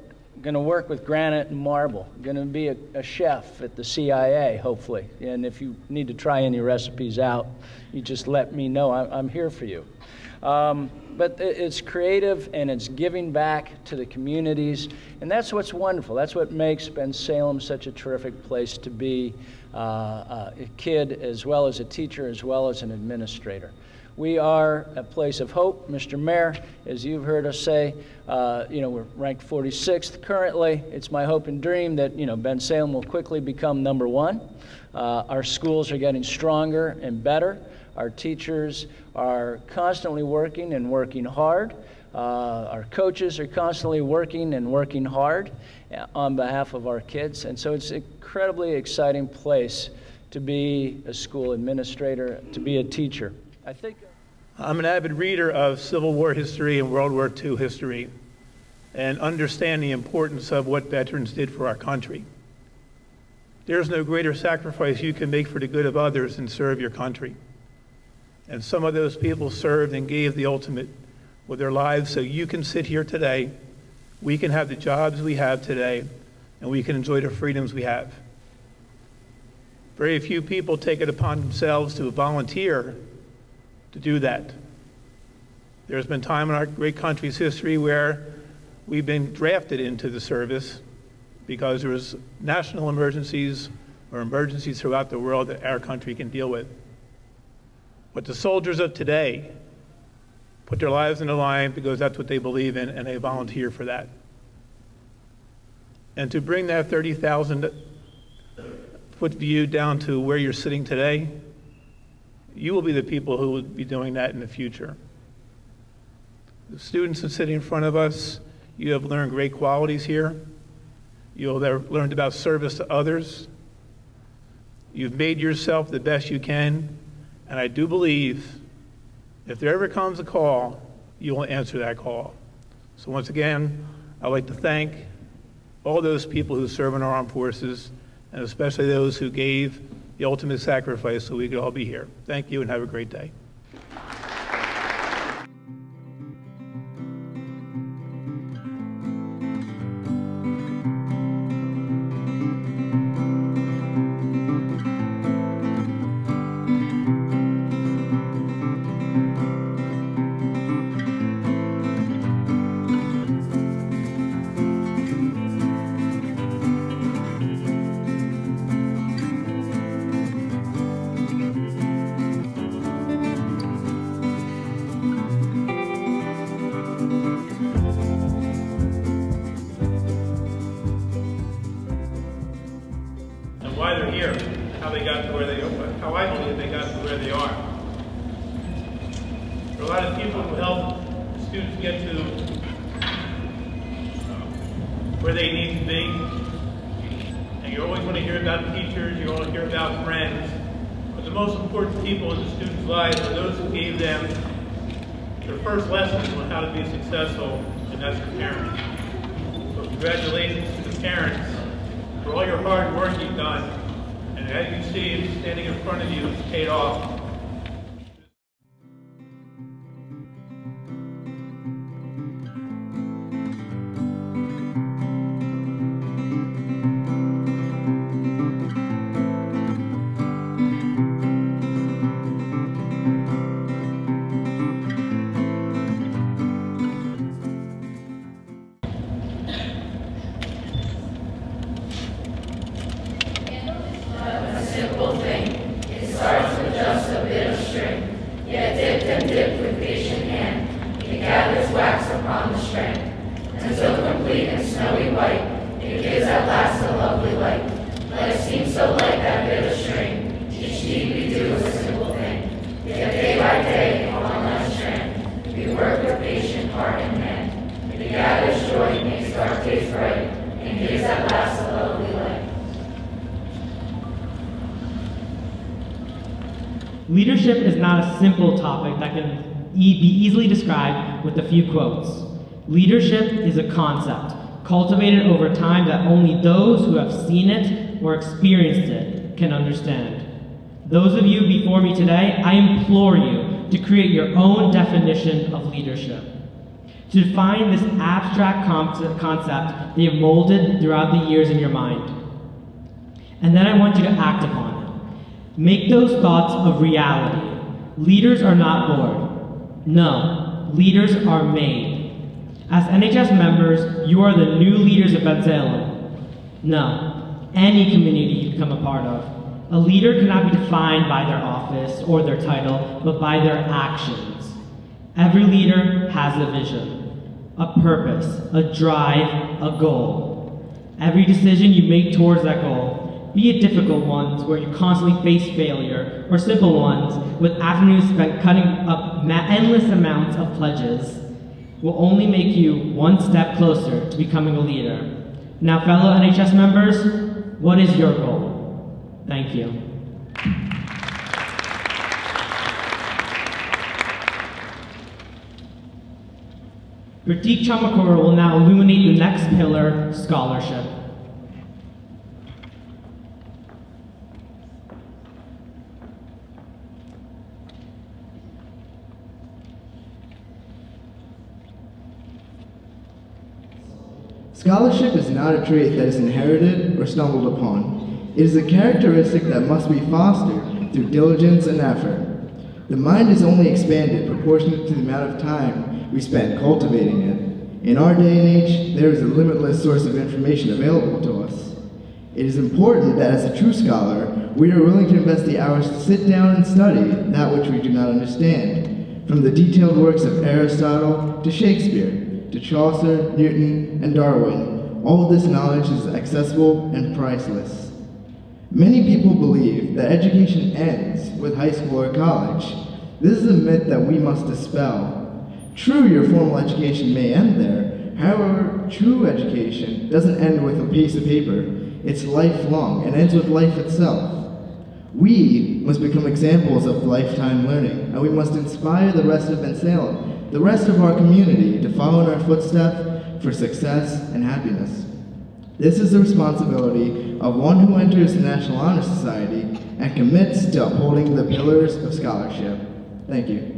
Going to work with granite and marble. Going to be a chef at the CIA, hopefully. And if you need to try any recipes out, you just let me know. I'm here for you. But it's creative, and it's giving back to the communities, and that's what's wonderful. That's what makes Bensalem such a terrific place to be a kid, as well as a teacher, as well as an administrator. We are a place of hope, Mr. Mayor, as you've heard us say. You know, we're ranked 46th currently. It's my hope and dream that, you know, Bensalem will quickly become #1. Our schools are getting stronger and better. Our teachers are constantly working and working hard. Our coaches are constantly working and working hard on behalf of our kids. And so it's an incredibly exciting place to be a school administrator, to be a teacher. I'm an avid reader of Civil War history and World War II history, and understand the importance of what veterans did for our country. There's no greater sacrifice you can make for the good of others than serve your country. And some of those people served and gave the ultimate with their lives so you can sit here today, we can have the jobs we have today, and we can enjoy the freedoms we have. Very few people take it upon themselves to volunteer to do that. There's been time in our great country's history where we've been drafted into the service because there was national emergencies or emergencies throughout the world that our country can deal with. But the soldiers of today put their lives in the line because that's what they believe in, and they volunteer for that. And to bring that 30,000-foot view down to where you're sitting today, you will be the people who will be doing that in the future. The students that sit in front of us, you have learned great qualities here. You'll have learned about service to others. You've made yourself the best you can, and I do believe if there ever comes a call, you will answer that call. So once again, I'd like to thank all those people who serve in our armed forces, and especially those who gave the ultimate sacrifice so we could all be here. Thank you and have a great day. Why they're here, how they got to where they are, how I believe they got to where they are. There are a lot of people who help students get to where they need to be. And you always want to hear about teachers, you want to hear about friends. But the most important people in the students' lives are those who gave them their first lessons on how to be successful, and that's their parents. So congratulations to the parents for all your hard work you've done, and as you see, standing in front of you, it's paid off. strength, until complete and snowy white, it gives at last a lovely light. Life seems so light that bit of string, each deed we do is a simple thing. Yet day by day, along that strand, we work with patient heart and hand. It gathers joy, makes dark days bright, and gives at last a lovely light. Leadership is not a simple topic that can be easily described with a few quotes. Leadership is a concept cultivated over time that only those who have seen it or experienced it can understand. Those of you before me today, I implore you to create your own definition of leadership. To define this abstract concept that you've molded throughout the years in your mind. And then I want you to act upon it. Make those thoughts of reality. Leaders are not born. No, leaders are made. As NHS members, you are the new leaders of Bensalem. No, any community you become a part of. A leader cannot be defined by their office or their title, but by their actions. Every leader has a vision, a purpose, a drive, a goal. Every decision you make towards that goal, be it difficult ones where you constantly face failure, or simple ones with afternoons spent cutting up endless amounts of pledges, will only make you one step closer to becoming a leader. Now, fellow NHS members, what is your goal? Thank you. Pratik Chamakura will now illuminate the next pillar, scholarship. Scholarship is not a trait that is inherited or stumbled upon. It is a characteristic that must be fostered through diligence and effort. The mind is only expanded proportionate to the amount of time we spend cultivating it. In our day and age, there is a limitless source of information available to us. It is important that as a true scholar, we are willing to invest the hours to sit down and study that which we do not understand, from the detailed works of Aristotle to Shakespeare, to Chaucer, Newton, and Darwin. All of this knowledge is accessible and priceless. Many people believe that education ends with high school or college. This is a myth that we must dispel. True, your formal education may end there. However, true education doesn't end with a piece of paper. It's lifelong and ends with life itself. We must become examples of lifetime learning, and we must inspire the rest of Bensalem, the rest of our community, to follow in our footsteps for success and happiness. This is the responsibility of one who enters the National Honor Society and commits to upholding the pillars of scholarship. Thank you.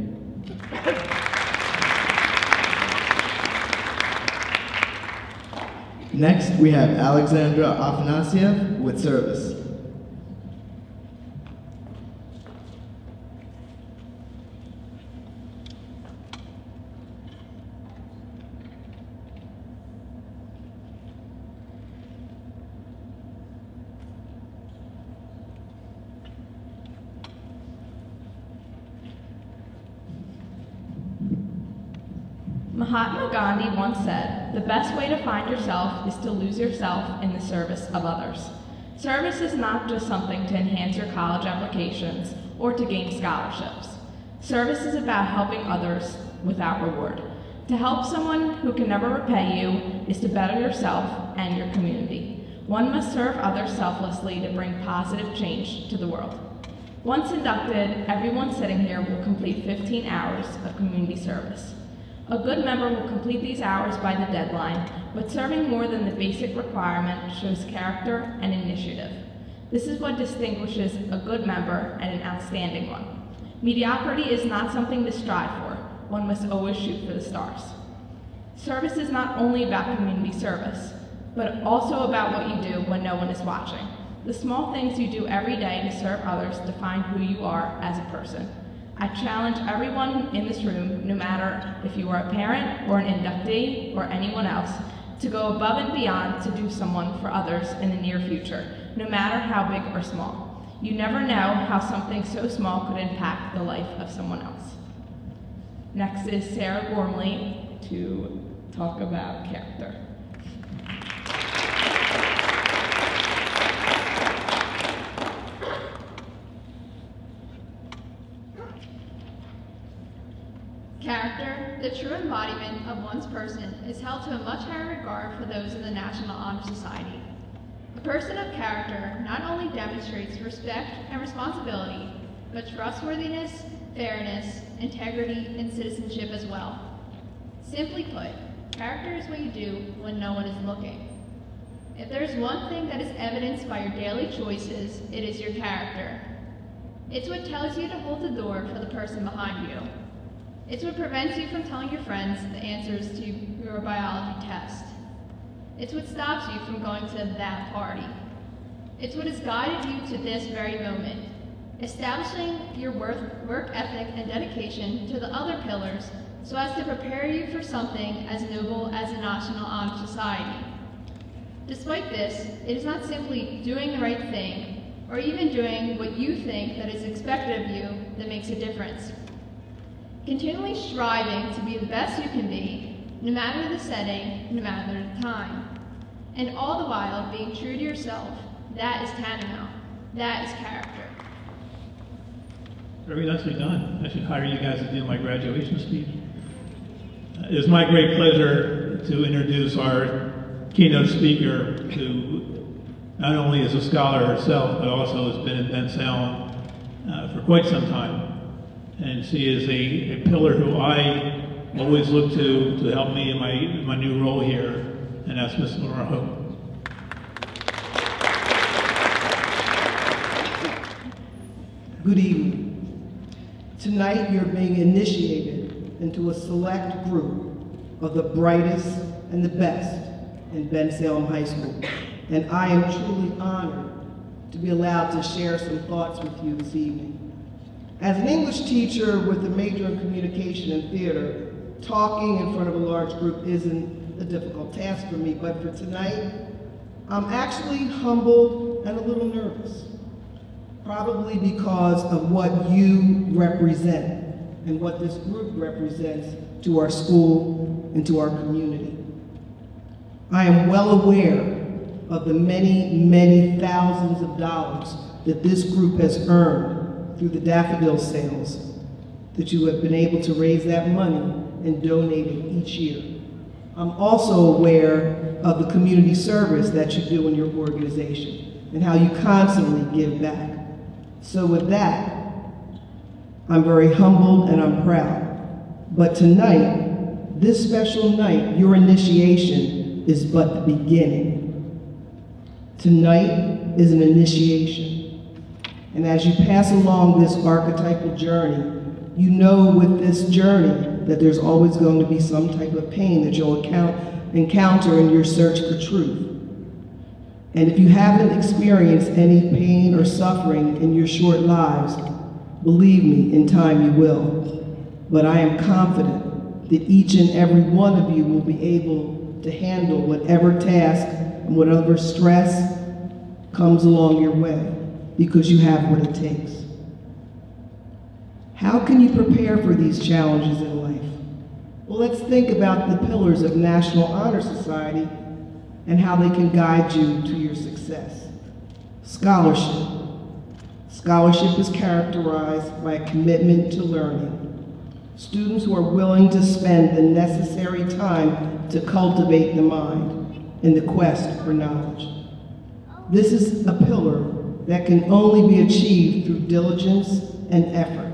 Next, we have Alexandra Afanasiev with service. Mahatma Gandhi once said, "The best way to find yourself is to lose yourself in the service of others." Service is not just something to enhance your college applications or to gain scholarships. Service is about helping others without reward. To help someone who can never repay you is to better yourself and your community. One must serve others selflessly to bring positive change to the world. Once inducted, everyone sitting here will complete 15 hours of community service. A good member will complete these hours by the deadline, but serving more than the basic requirement shows character and initiative. This is what distinguishes a good member and an outstanding one. Mediocrity is not something to strive for. One must always shoot for the stars. Service is not only about community service, but also about what you do when no one is watching. The small things you do every day to serve others define who you are as a person. I challenge everyone in this room, no matter if you are a parent or an inductee or anyone else, to go above and beyond to do someone for others in the near future, no matter how big or small. You never know how something so small could impact the life of someone else. Next is Sarah Gormley to talk about character. Character, the true embodiment of one's person, is held to a much higher regard for those in the National Honor Society. A person of character not only demonstrates respect and responsibility, but trustworthiness, fairness, integrity, and citizenship as well. Simply put, character is what you do when no one is looking. If there's one thing that is evidenced by your daily choices, it is your character. It's what tells you to hold the door for the person behind you. It's what prevents you from telling your friends the answers to your biology test. It's what stops you from going to that party. It's what has guided you to this very moment, establishing your work ethic and dedication to the other pillars so as to prepare you for something as noble as the National Honor Society. Despite this, it is not simply doing the right thing, or even doing what you think that is expected of you that makes a difference. Continually striving to be the best you can be, no matter the setting, no matter the time. And all the while being true to yourself, that is tantamount. That is character. Very nicely done. I should hire you guys to do my graduation speech. It is my great pleasure to introduce our keynote speaker, who not only is a scholar herself, but also has been in Bensalem for quite some time. And she is a pillar who I always look to help me in my new role here, and that's Ms. Laura Hope. Good evening. Tonight you're being initiated into a select group of the brightest and the best in Bensalem High School. And I am truly honored to be allowed to share some thoughts with you this evening. As an English teacher with a major in communication and theater, talking in front of a large group isn't a difficult task for me, but for tonight, I'm actually humbled and a little nervous, probably because of what you represent and what this group represents to our school and to our community. I am well aware of the many, many thousands of dollars that this group has earned through the daffodil sales, that you have been able to raise that money and donate it each year. I'm also aware of the community service that you do in your organization and how you constantly give back. So with that, I'm very humbled and I'm proud. But tonight, this special night, your initiation is but the beginning. Tonight is an initiation. And as you pass along this archetypal journey, you know with this journey that there's always going to be some type of pain that you'll encounter in your search for truth. And if you haven't experienced any pain or suffering in your short lives, believe me, in time you will. But I am confident that each and every one of you will be able to handle whatever task and whatever stress comes along your way, because you have what it takes. How can you prepare for these challenges in life? Well, let's think about the pillars of National Honor Society and how they can guide you to your success. Scholarship. Scholarship is characterized by a commitment to learning. Students who are willing to spend the necessary time to cultivate the mind in the quest for knowledge. This is a pillar that can only be achieved through diligence and effort.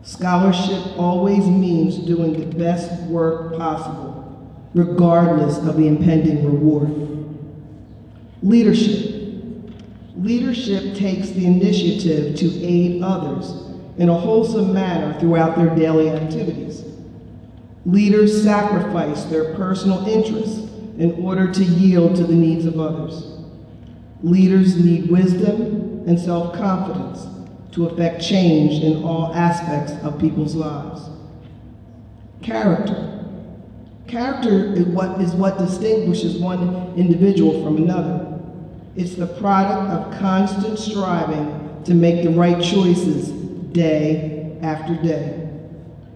Scholarship always means doing the best work possible, regardless of the impending reward. Leadership. Leadership takes the initiative to aid others in a wholesome manner throughout their daily activities. Leaders sacrifice their personal interests in order to yield to the needs of others. Leaders need wisdom and self-confidence to effect change in all aspects of people's lives. Character. Character is what distinguishes one individual from another. It's the product of constant striving to make the right choices day after day.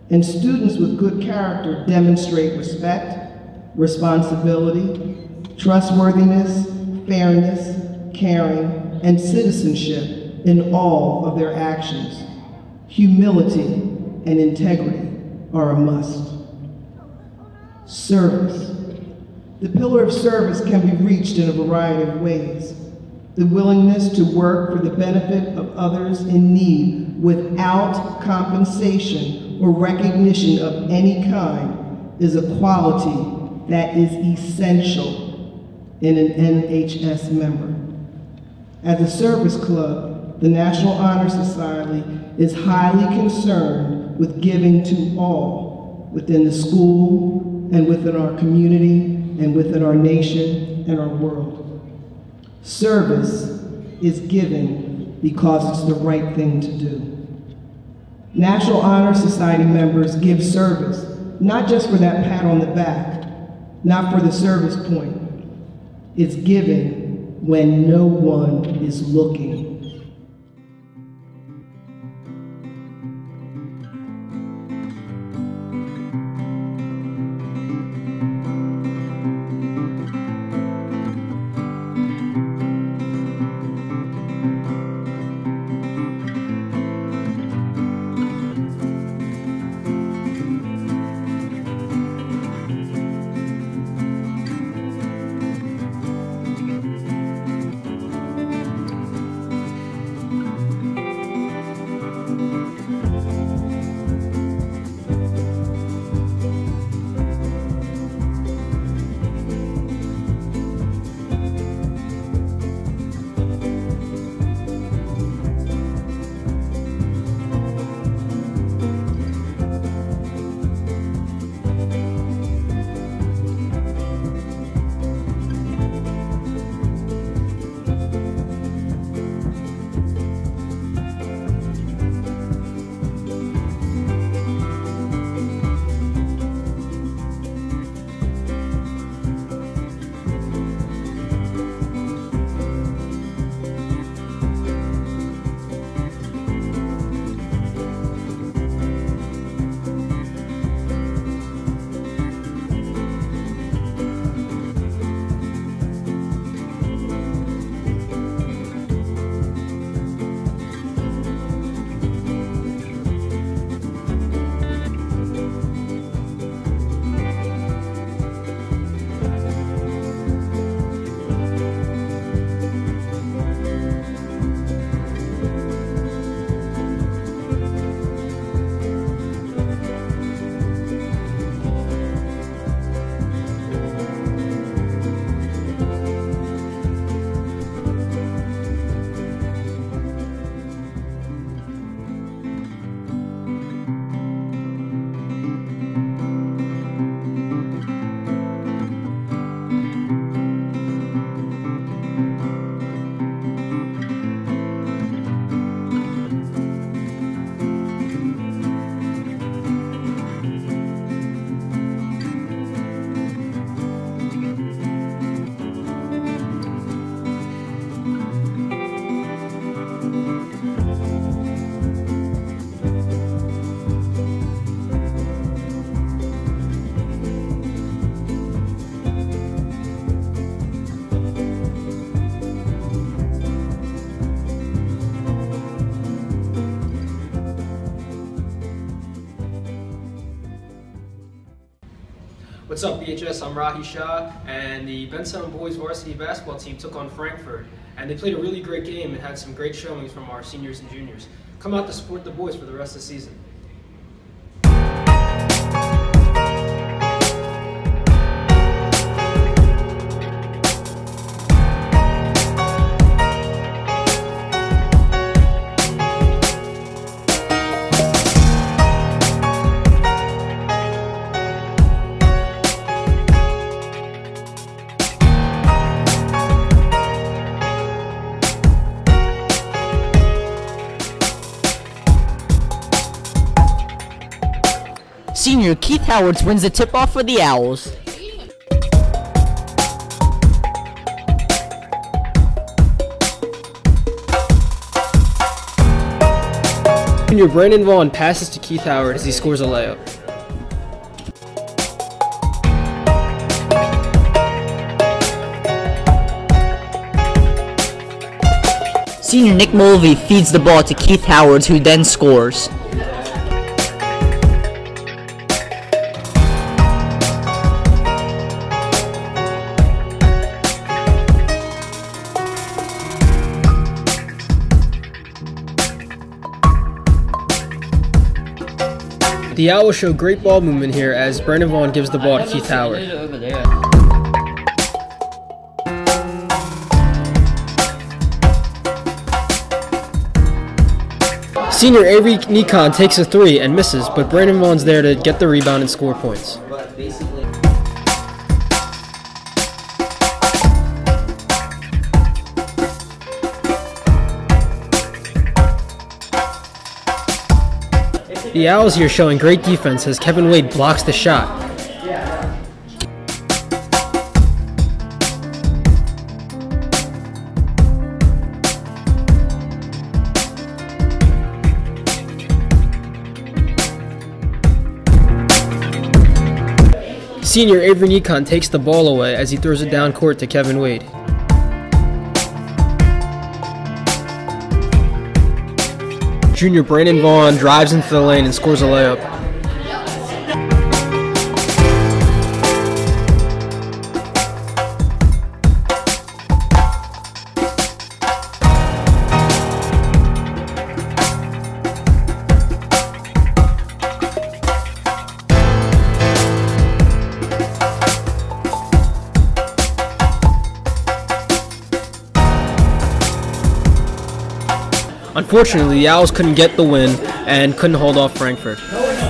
and students with good character demonstrate respect, responsibility, trustworthiness, fairness, caring, and citizenship in all of their actions. Humility and integrity are a must. Service. The pillar of service can be reached in a variety of ways. The willingness to work for the benefit of others in need without compensation or recognition of any kind is a quality that is essential in an NHS member. As a service club, the National Honor Society is highly concerned with giving to all within the school and within our community and within our nation and our world. Service is giving because it's the right thing to do. National Honor Society members give service, not just for that pat on the back, not for the service point. It's giving when no one is looking. What's up, BHS? I'm Rahi Shah, and the Bensalem boys varsity basketball team took on Frankfurt, and they played a really great game and had some great showings from our seniors and juniors. Come out to support the boys for the rest of the season. Senior Keith Howards wins the tip-off for the Owls. Junior Brandon Vaughn passes to Keith Howard as he scores a layup. Senior Nick Mulvey feeds the ball to Keith Howard, who then scores. The Owls show great ball movement here as Brandon Vaughn gives the ball to Keith Howard. Senior Avery Nikon takes a three and misses, but Brandon Vaughn's there to get the rebound and score points. The Owls here showing great defense as Kevin Wade blocks the shot. Senior Avery Nikon takes the ball away as he throws it down court to Kevin Wade. Junior Brandon Vaughn drives into the lane and scores a layup. Unfortunately, the Owls couldn't get the win and couldn't hold off Frankfort.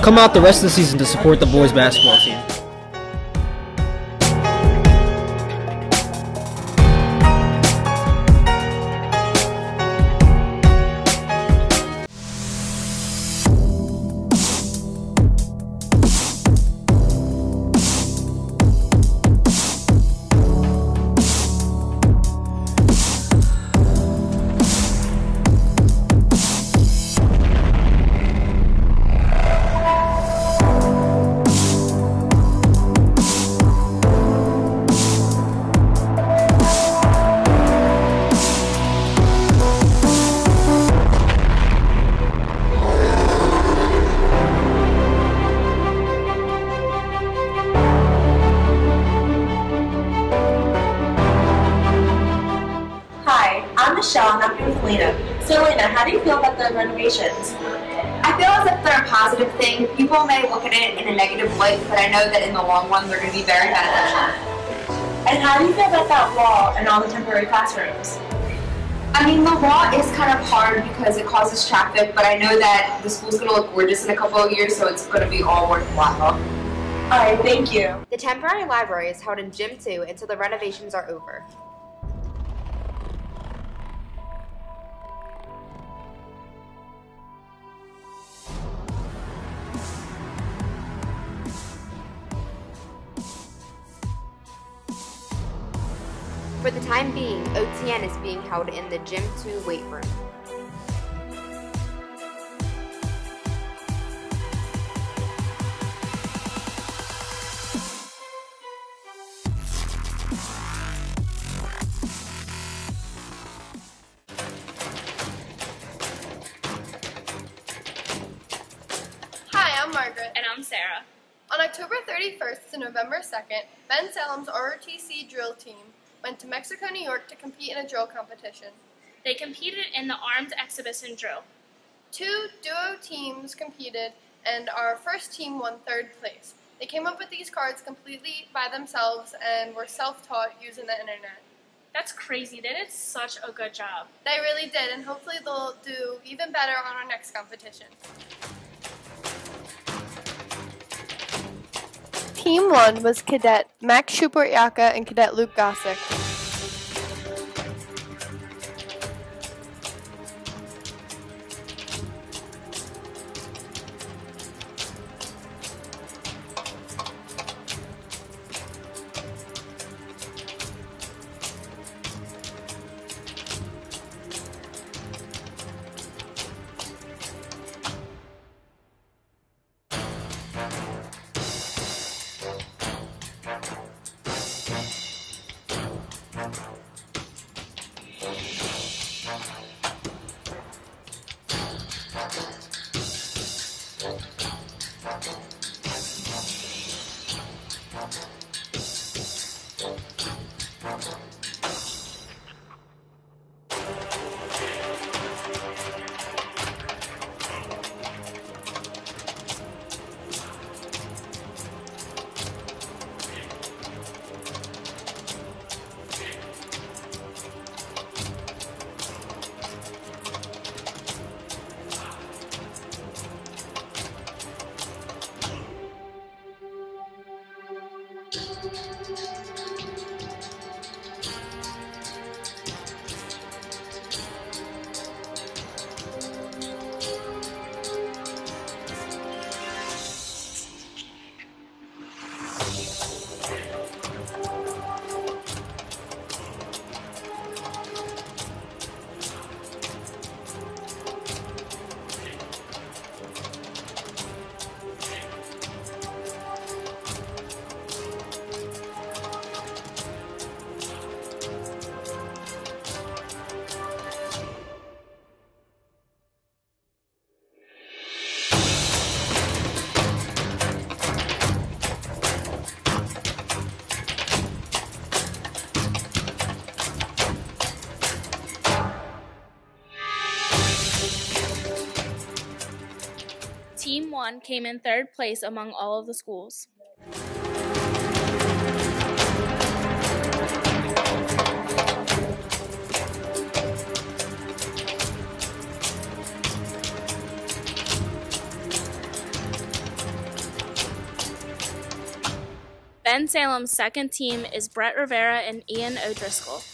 Come out the rest of the season to support the boys basketball team. Michelle, and I'm here with Lena. So Lena, how do you feel about the renovations? I feel as if they're a positive thing. People may look at it in a negative light, but I know that in the long run they're going to be very beneficial. And how do you feel about that wall and all the temporary classrooms? I mean, the wall is kind of hard because it causes traffic, but I know that the school's going to look gorgeous in a couple of years, so it's going to be all worthwhile. All right, thank you. The temporary library is held in Gym 2 until the renovations are over. For the time being, OTN is being held in the Gym 2 weight room. Hi, I'm Margaret. And I'm Sarah. On October 31st to November 2nd, Bensalem's ROTC drill team went to Mexico, New York to compete in a drill competition. They competed in the armed exhibition drill. 2 duo teams competed, and our first team won 3rd place. They came up with these cards completely by themselves and were self-taught using the internet. That's crazy. They did such a good job. They really did, and hopefully they'll do even better on our next competition. Team 1 was Cadet Max Shupert-Yaka and Cadet Luke Gossick. 1 came in 3rd place among all of the schools. Bensalem's second team is Brett Rivera and Ian O'Driscoll.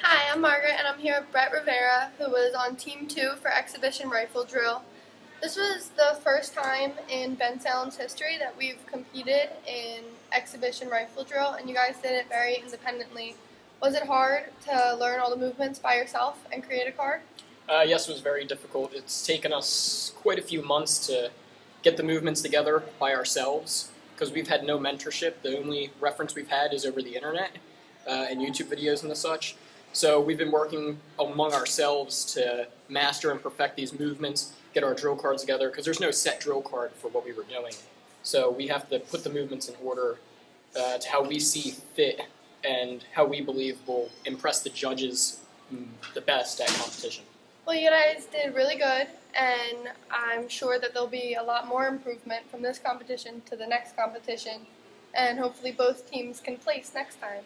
Hi, I'm Margaret, and I'm here with Brett Rivera, who was on Team 2 for Exhibition Rifle Drill. This was the first time in Bensalem's history that we've competed in Exhibition Rifle Drill, and you guys did it very independently. Was it hard to learn all the movements by yourself and create a card? Yes, it was very difficult. It's taken us quite a few months to get the movements together by ourselves because we've had no mentorship. The only reference we've had is over the internet and YouTube videos and the such. So we've been working among ourselves to master and perfect these movements, get our drill cards together, because there's no set drill card for what we were doing. So we have to put the movements in order to how we see fit and how we believe will impress the judges the best at competition. Well, you guys did really good, and I'm sure that there'll be a lot more improvement from this competition to the next competition, and hopefully both teams can place next time.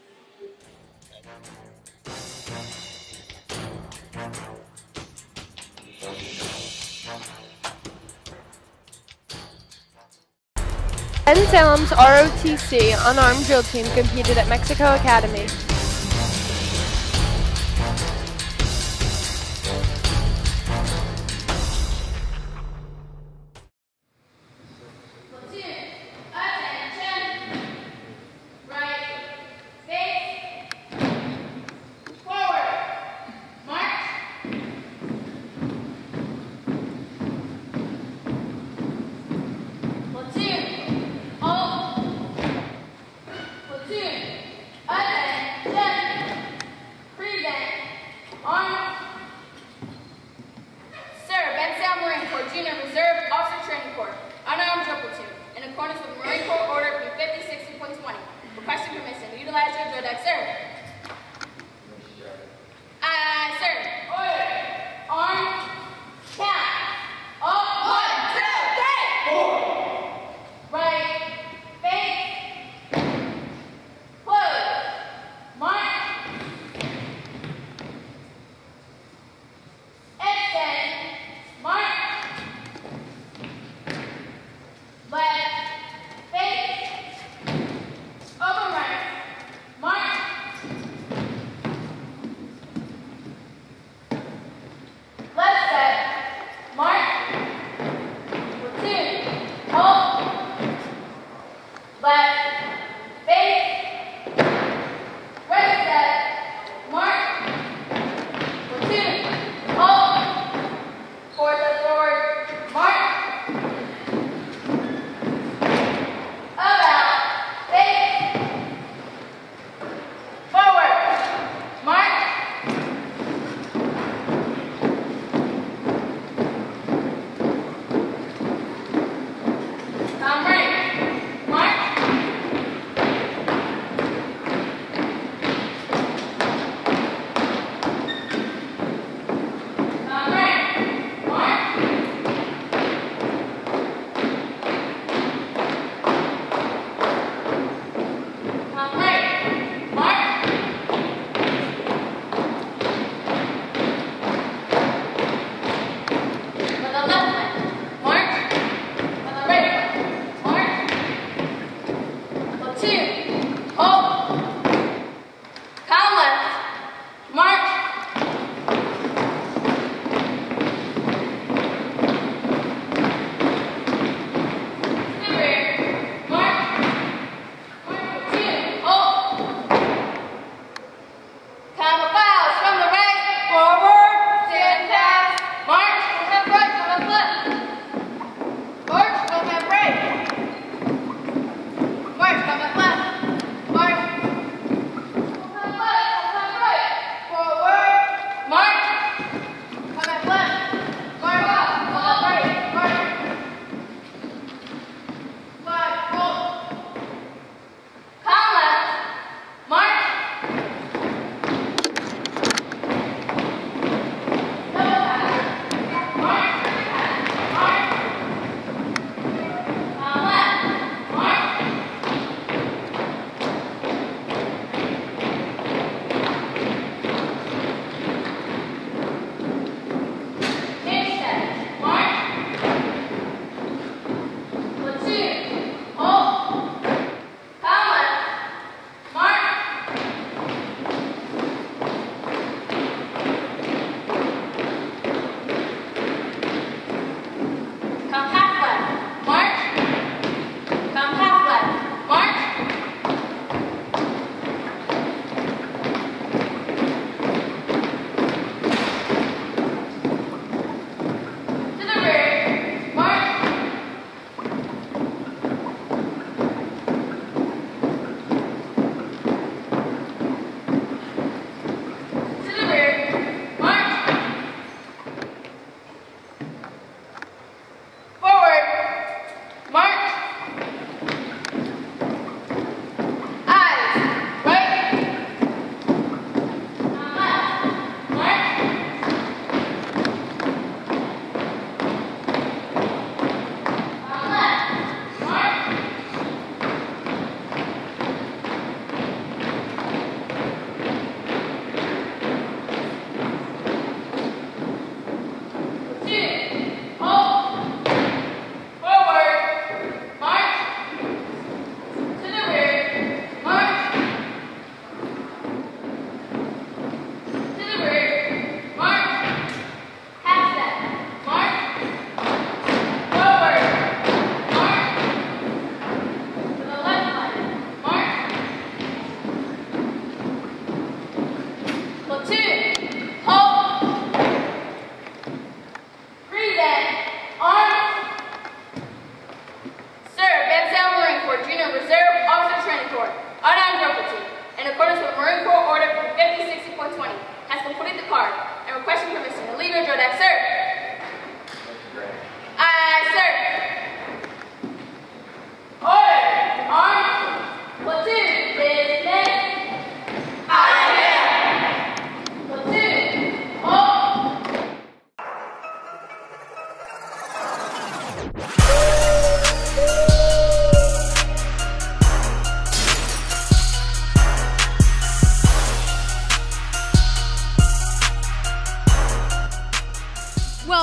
Bensalem's ROTC unarmed drill team competed at Mexico Academy. Platoon,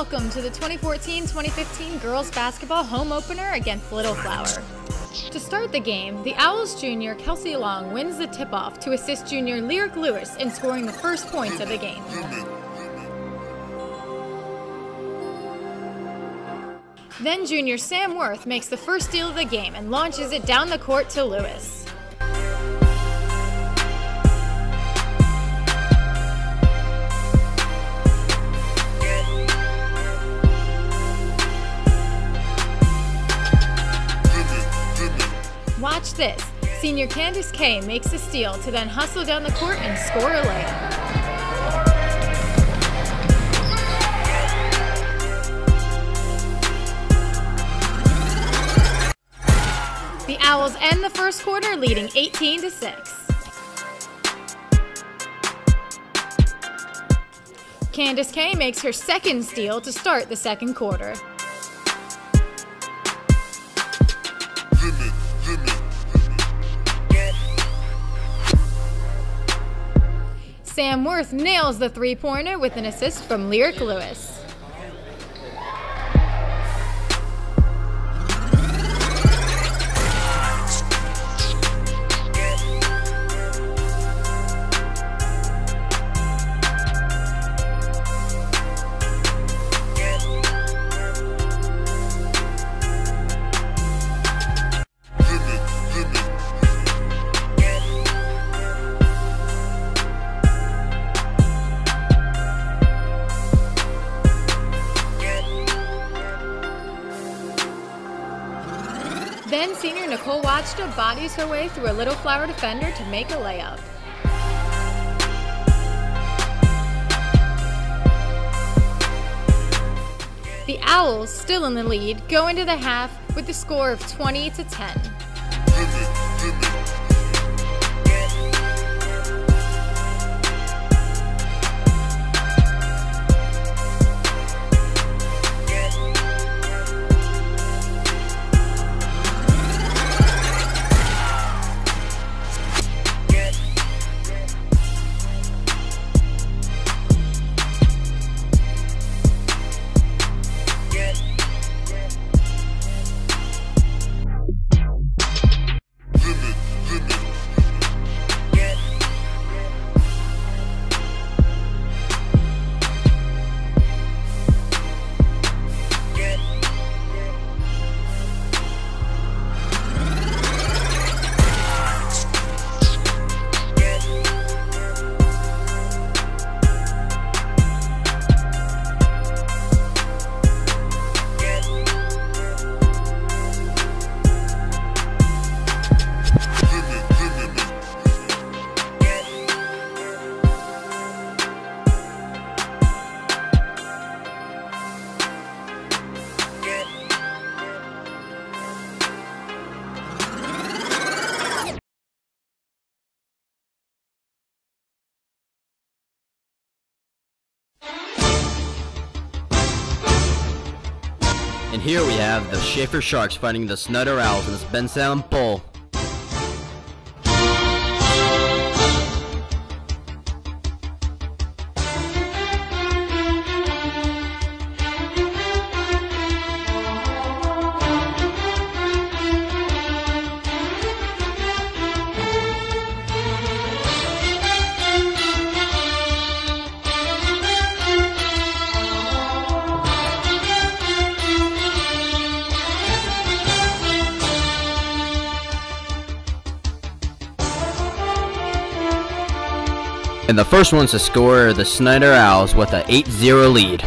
Welcome to the 2014-2015 girls basketball home opener against Little Flower. To start the game, the Owls junior Kelsey Long wins the tip-off to assist junior Lyric Lewis in scoring the first points of the game. Then junior Sam Worth makes the first steal of the game and launches it down the court to Lewis. Watch this. Senior Candace Kay makes a steal to then hustle down the court and score a layup. The Owls end the first quarter leading 18-6. Candace Kay makes her second steal to start the second quarter. Sam Worth nails the three-pointer with an assist from Lyric Lewis. senior Nicole Wachta bodies her way through a Little Flower defender to make a layup. The Owls, still in the lead, go into the half with the score of 20-10. And here we have the Schaefer Sharks fighting the Snyder Owls in this Bensalem Bowl. And the first ones to score are the Snyder Owls with an 8-0 lead.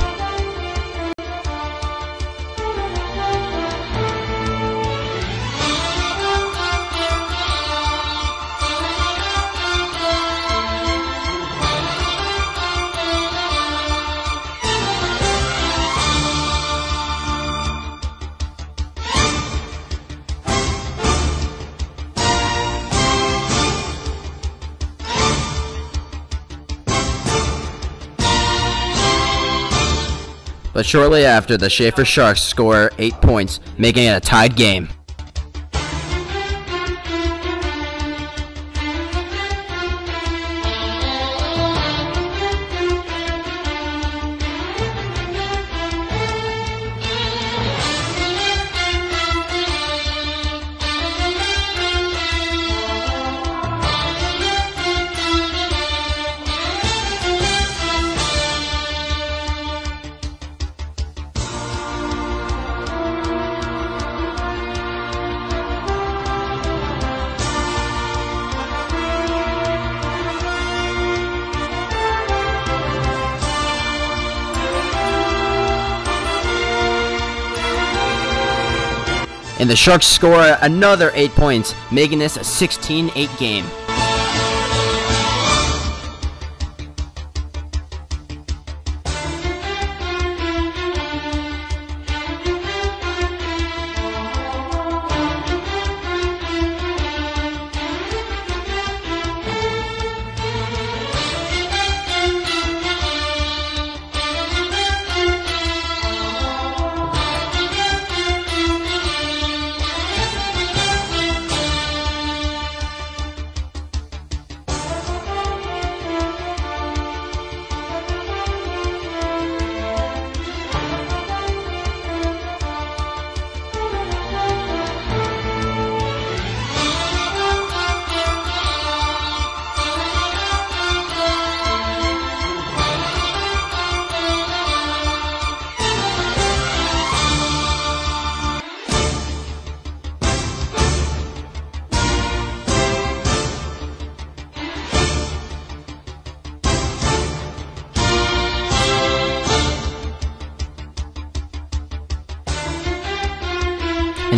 But shortly after, the Schaefer Sharks score 8 points, making it a tied game. And the Sharks score another 8 points, making this a 16-8 game.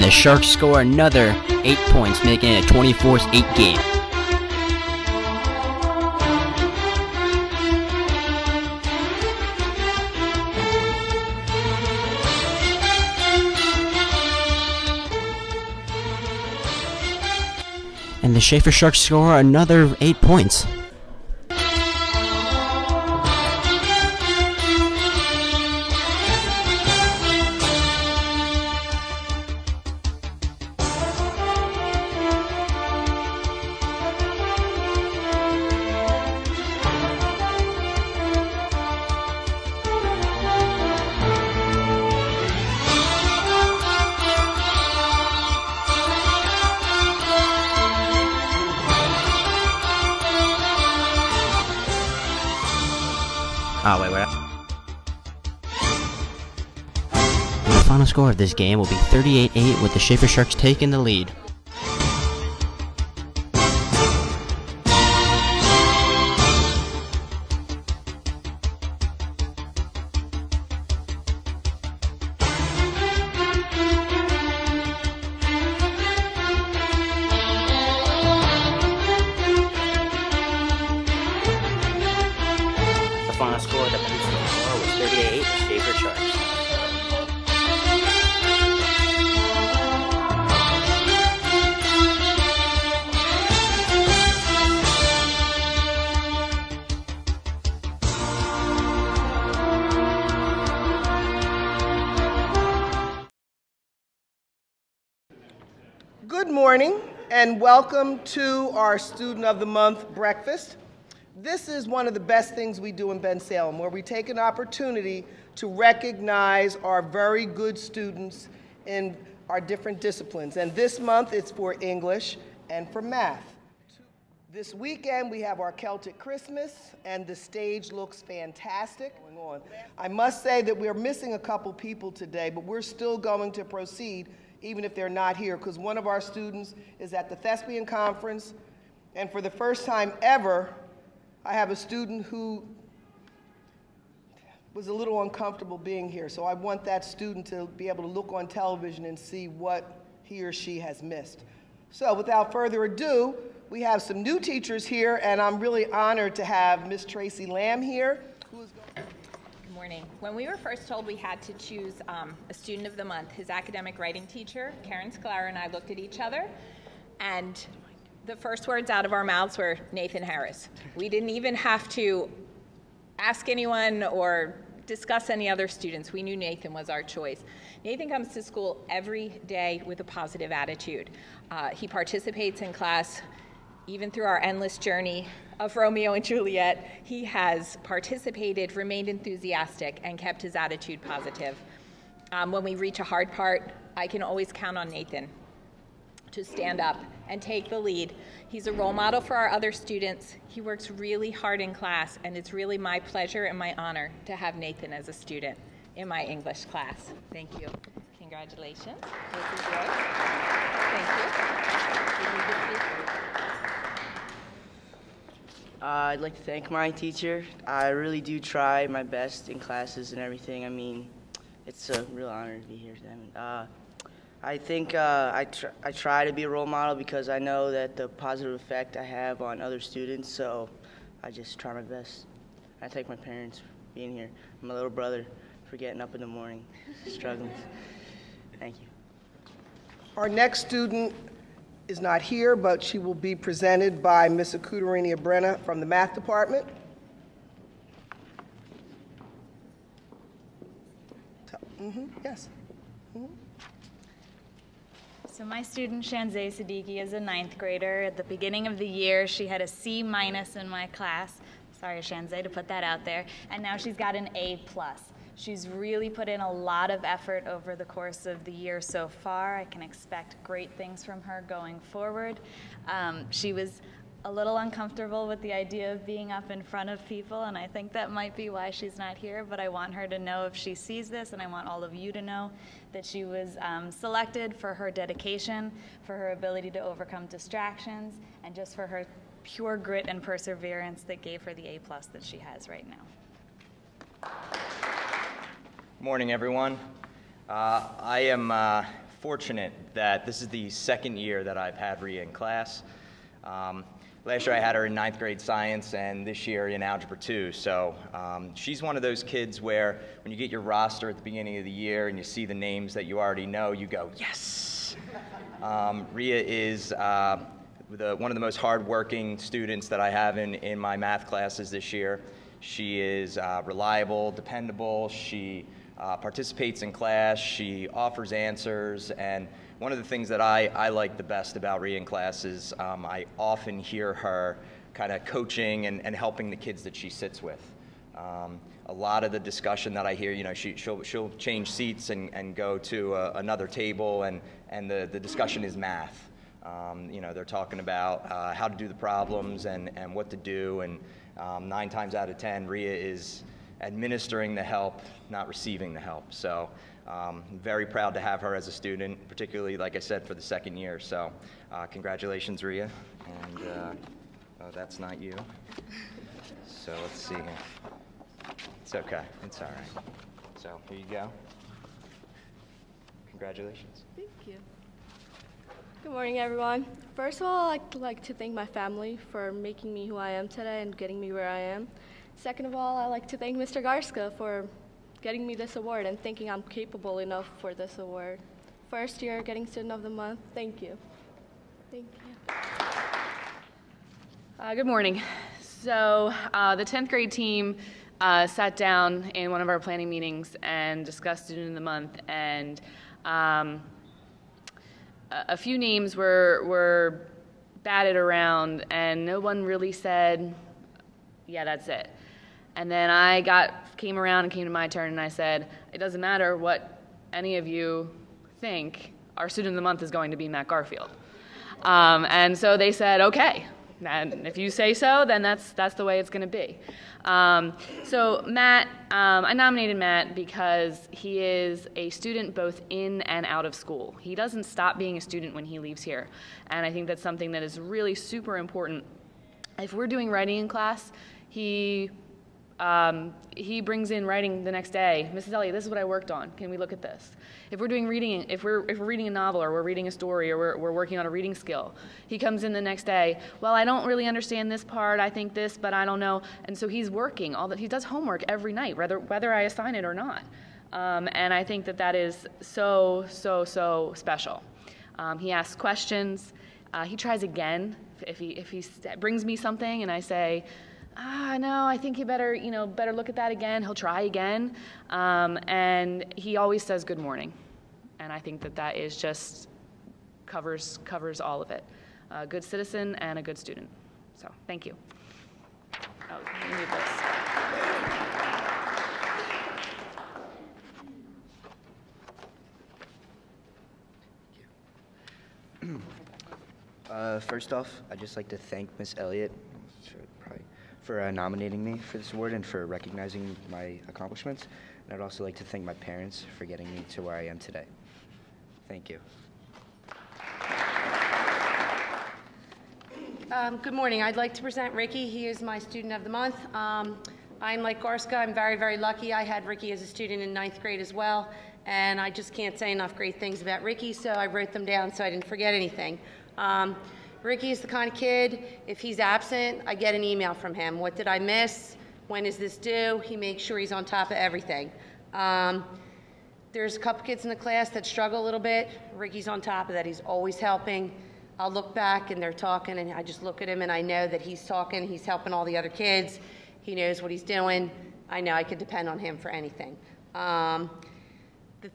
the Sharks score another 8 points, making it a 24-8 game. And the Schaefer Sharks score another 8 points. Oh, wait. The final score of this game will be 38-8 with the Schaefer Sharks taking the lead. The final score of the men's score was 38-8 Schaefer Sharks. Good morning and welcome to our Student of the Month breakfast. This is one of the best things we do in Bensalem, where we take an opportunity to recognize our very good students in our different disciplines. And this month it's for English and for math. This weekend we have our Celtic Christmas and the stage looks fantastic. I must say that we're missing a couple people today, but we're still going to proceed even if they're not here, because one of our students is at the Thespian Conference, and for the first time ever, I have a student who was a little uncomfortable being here, so I want that student to be able to look on television and see what he or she has missed. So without further ado, we have some new teachers here, and I'm really honored to have Miss Tracy Lamb here. Good morning. When we were first told we had to choose a Student of the Month, his academic writing teacher, Karen Scalera, and I looked at each other, and the first words out of our mouths were Nathan Harris. We didn't even have to ask anyone or discuss any other students. We knew Nathan was our choice. Nathan comes to school every day with a positive attitude. He participates in class even through our endless journey of Romeo and Juliet. He has participated, remained enthusiastic, and kept his attitude positive. When we reach a hard part, I can always count on Nathan to stand up and take the lead. He's a role model for our other students. He works really hard in class, and it's really my pleasure and my honor to have Nathan as a student in my English class. Thank you. Congratulations. This is yours. Thank you. I'd like to thank my teacher. I really do try my best in classes and everything. I mean, it's a real honor to be here today. I think I try to be a role model because I know that the positive effect I have on other students, so I just try my best. I thank my parents for being here, my little brother for getting up in the morning, struggling. Thank you. Our next student is not here, but she will be presented by Ms. Akutarina Brenna from the math department. Yes. So my student, Shanzay Siddiqui, is a 9th grader. At the beginning of the year, she had a C- in my class. Sorry, Shanzay, to put that out there. And now she's got an A+. She's really put in a lot of effort over the course of the year so far. I can expect great things from her going forward. She was a little uncomfortable with the idea of being up in front of people, and I think that might be why she's not here, but I want her to know if she sees this, and I want all of you to know that she was selected for her dedication, for her ability to overcome distractions, and just for her pure grit and perseverance that gave her the A+ that she has right now. Morning, everyone. I am fortunate that this is the second year that I've had Rhea in class. Last year I had her in 9th grade science, and this year in Algebra 2. So she's one of those kids where when you get your roster at the beginning of the year and you see the names that you already know, you go, yes! Rhea is one of the most hardworking students that I have in my math classes this year. She is reliable, dependable, she participates in class, she offers answers, and one of the things that I like the best about Rhea in class is I often hear her kind of coaching and helping the kids that she sits with. A lot of the discussion that I hear, you know, she'll change seats and go to another table, and the discussion is math. You know, they're talking about how to do the problems and what to do, and 9 times out of 10, Rhea is administering the help, not receiving the help. So I'm very proud to have her as a student, particularly, like I said, for the second year. So congratulations, Rhea. And oh, that's not you. So let's see here. It's okay. It's all right. So here you go. Congratulations. Thank you. Good morning, everyone. First of all, I'd like to thank my family for making me who I am today and getting me where I am. Second of all, I'd like to thank Mr. Garska for getting me this award and thinking I'm capable enough for this award. First year getting Student of the Month. Thank you. Thank you. Good morning. So the 10th grade team sat down in one of our planning meetings and discussed Student of the Month, and a few names were batted around, and no one really said, yeah, that's it. And then I came around and came to my turn, and I said, it doesn't matter what any of you think, our Student of the Month is going to be Matt Garfield. And so they said, okay, and if you say so, then that's the way it's going to be. So Matt, I nominated Matt because he is a student both in and out of school. He doesn't stop being a student when he leaves here, and I think that's something that is really super important. If we're doing writing in class, he brings in writing the next day. Mrs. Elliott, this is what I worked on. Can we look at this? If we're doing reading, if we're reading a novel, or we're reading a story, or we're working on a reading skill, he comes in the next day. Well, I don't really understand this part. I think this, but I don't know. And so he's working all that. He does homework every night, whether I assign it or not. And I think that is so special. He asks questions. He tries again. If he brings me something and I say, no, I think you better look at that again, he'll try again. And he always says good morning. And I think that is just covers all of it. A good citizen and a good student. So thank you. Oh, you need this. First off, I'd just like to thank Miss Elliott for nominating me for this award and for recognizing my accomplishments. And I'd also like to thank my parents for getting me to where I am today. Thank you. Good morning. I'd like to present Ricky. He is my Student of the Month. I'm like Garska. I'm very, very lucky. I had Ricky as a student in 9th grade as well, and I just can't say enough great things about Ricky, so I wrote them down so I didn't forget anything. Ricky is the kind of kid, if he's absent, I get an email from him. What did I miss? When is this due? He makes sure he's on top of everything. There's a couple kids in the class that struggle a little bit. Ricky's on top of that. He's always helping. I'll look back and they're talking, and I just look at him and I know that he's talking. He's helping all the other kids. He knows what he's doing. I know I could depend on him for anything. The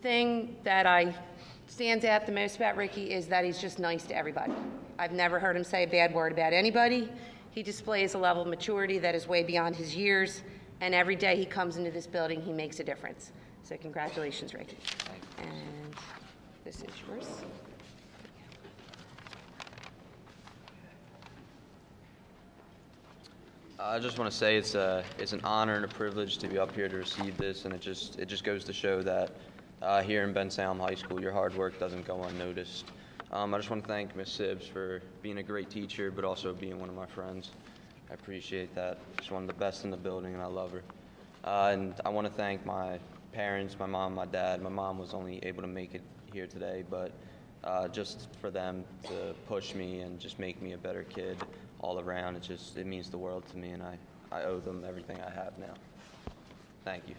thing that stands out the most about Ricky is that he's just nice to everybody. I've never heard him say a bad word about anybody. He displays a level of maturity that is way beyond his years, and every day he comes into this building, he makes a difference. So congratulations, Ricky. And this is yours. I just want to say it's an honor and a privilege to be up here to receive this, and it just goes to show that here in Bensalem High School, your hard work doesn't go unnoticed. I just want to thank Ms. Sibbs for being a great teacher, but also being one of my friends. I appreciate that. She's one of the best in the building, and I love her. And I want to thank my parents, my mom, my dad. My mom was only able to make it here today, but just for them to push me and just make me a better kid all around, it means the world to me, and I owe them everything I have now. Thank you.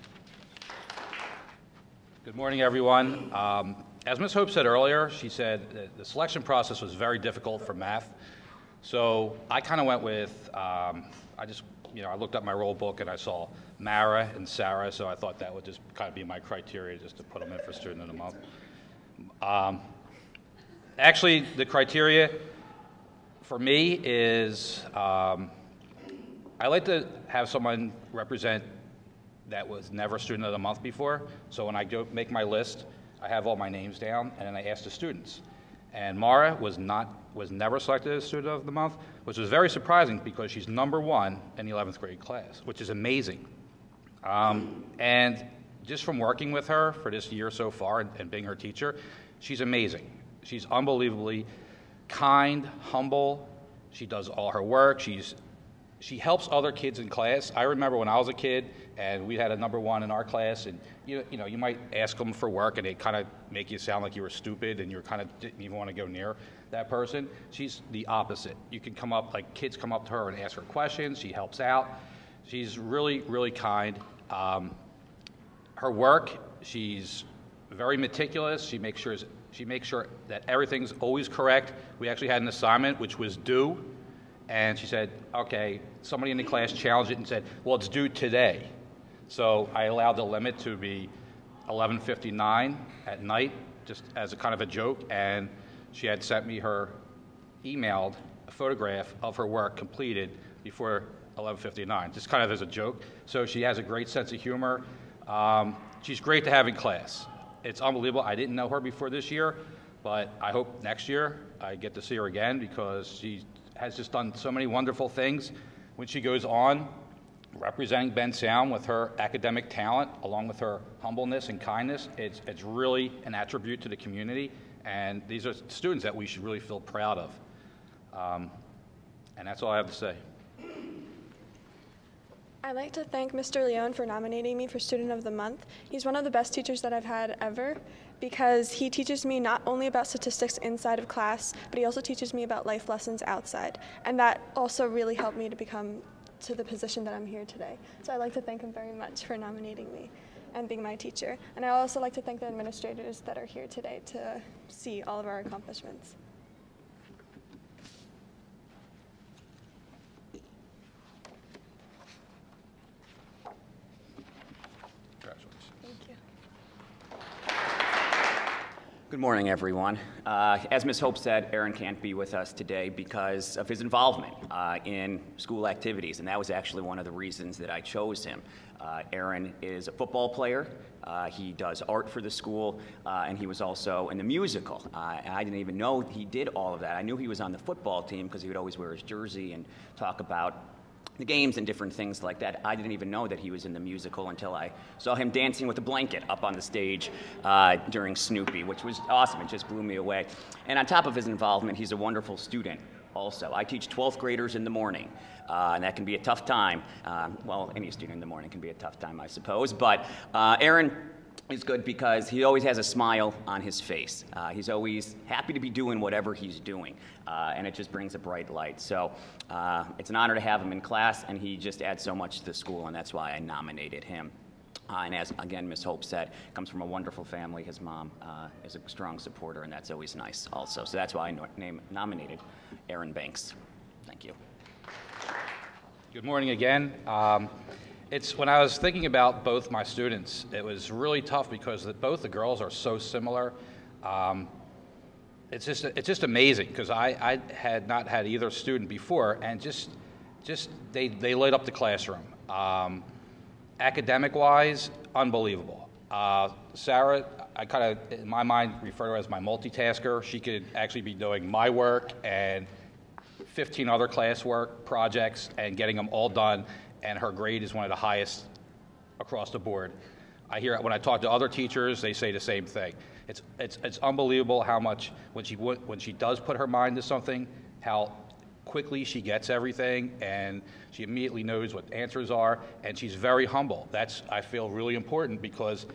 Good morning, everyone. As Ms. Hope said earlier, she said that the selection process was very difficult for math. So I kind of went with, I looked up my roll book and I saw Mara and Sarah, so I thought that would just kind of be my criteria just to put them in for Student of the Month. Actually, the criteria for me is I like to have someone represent that was never Student of the Month before. So when I go make my list, I have all my names down, and then I ask the students. And Mara was never selected as Student of the Month, which was very surprising because she's #1 in the 11th grade class, which is amazing. And just from working with her for this year so far and being her teacher, she's amazing. She's unbelievably kind, humble. She does all her work. She helps other kids in class. I remember when I was a kid and we had a #1 in our class, and you might ask them for work and they kind of make you sound like you were stupid and you kind of didn't even want to go near that person. She's the opposite. You can come up, like kids come up to her and ask her questions. She helps out. She's really, really kind. Her work, she's very meticulous. She makes sure that everything's always correct. We actually had an assignment which was due, and she said, okay, somebody in the class challenged it and said, well, it's due today. So I allowed the limit to be 11:59 at night, just as a kind of a joke, and she had sent me emailed a photograph of her work completed before 11:59, just kind of as a joke. So she has a great sense of humor. She's great to have in class. It's unbelievable. I didn't know her before this year, but I hope next year I get to see her again because she has just done so many wonderful things. When she goes on representing Bensalem with her academic talent, along with her humbleness and kindness, it's really an attribute to the community, and these are students that we should really feel proud of. And that's all I have to say. I'd like to thank Mr. Leone for nominating me for Student of the Month. He's one of the best teachers that I've had ever because he teaches me not only about statistics inside of class, but he also teaches me about life lessons outside. And that also really helped me to become to the position that I'm here today. So I'd like to thank him very much for nominating me and being my teacher. And I'd also like to thank the administrators that are here today to see all of our accomplishments. Good morning, everyone. As Ms. Hope said, Aaron can't be with us today because of his involvement in school activities, and that was actually one of the reasons that I chose him. Aaron is a football player. He does art for the school, and he was also in the musical. I didn't even know he did all of that. I knew he was on the football team because he would always wear his jersey and talk about the games and different things like that. I didn't even know that he was in the musical until I saw him dancing with a blanket up on the stage during Snoopy, which was awesome. It just blew me away. And on top of his involvement, he's a wonderful student also. I teach 12th graders in the morning, and that can be a tough time. Well, any student in the morning can be a tough time, I suppose. But Aaron is good because he always has a smile on his face. He's always happy to be doing whatever he's doing, and it just brings a bright light. So it's an honor to have him in class, and he just adds so much to the school, and that's why I nominated him. And as, again, Ms. Hope said, comes from a wonderful family. His mom is a strong supporter, and that's always nice also. So that's why I nominated Aaron Banks. Thank you. Good morning again. When I was thinking about both my students, it was really tough because both the girls are so similar. It's just amazing because I had not had either student before, and they lit up the classroom. Academic-wise, unbelievable. Sarah, I kind of, in my mind, refer to her as my multitasker. She could actually be doing my work and 15 other classwork projects and getting them all done, and her grade is one of the highest across the board. I hear when I talk to other teachers, they say the same thing. It's unbelievable how much when she does put her mind to something, how quickly she gets everything, and she immediately knows what answers are, and she's very humble. That's, I feel, really important because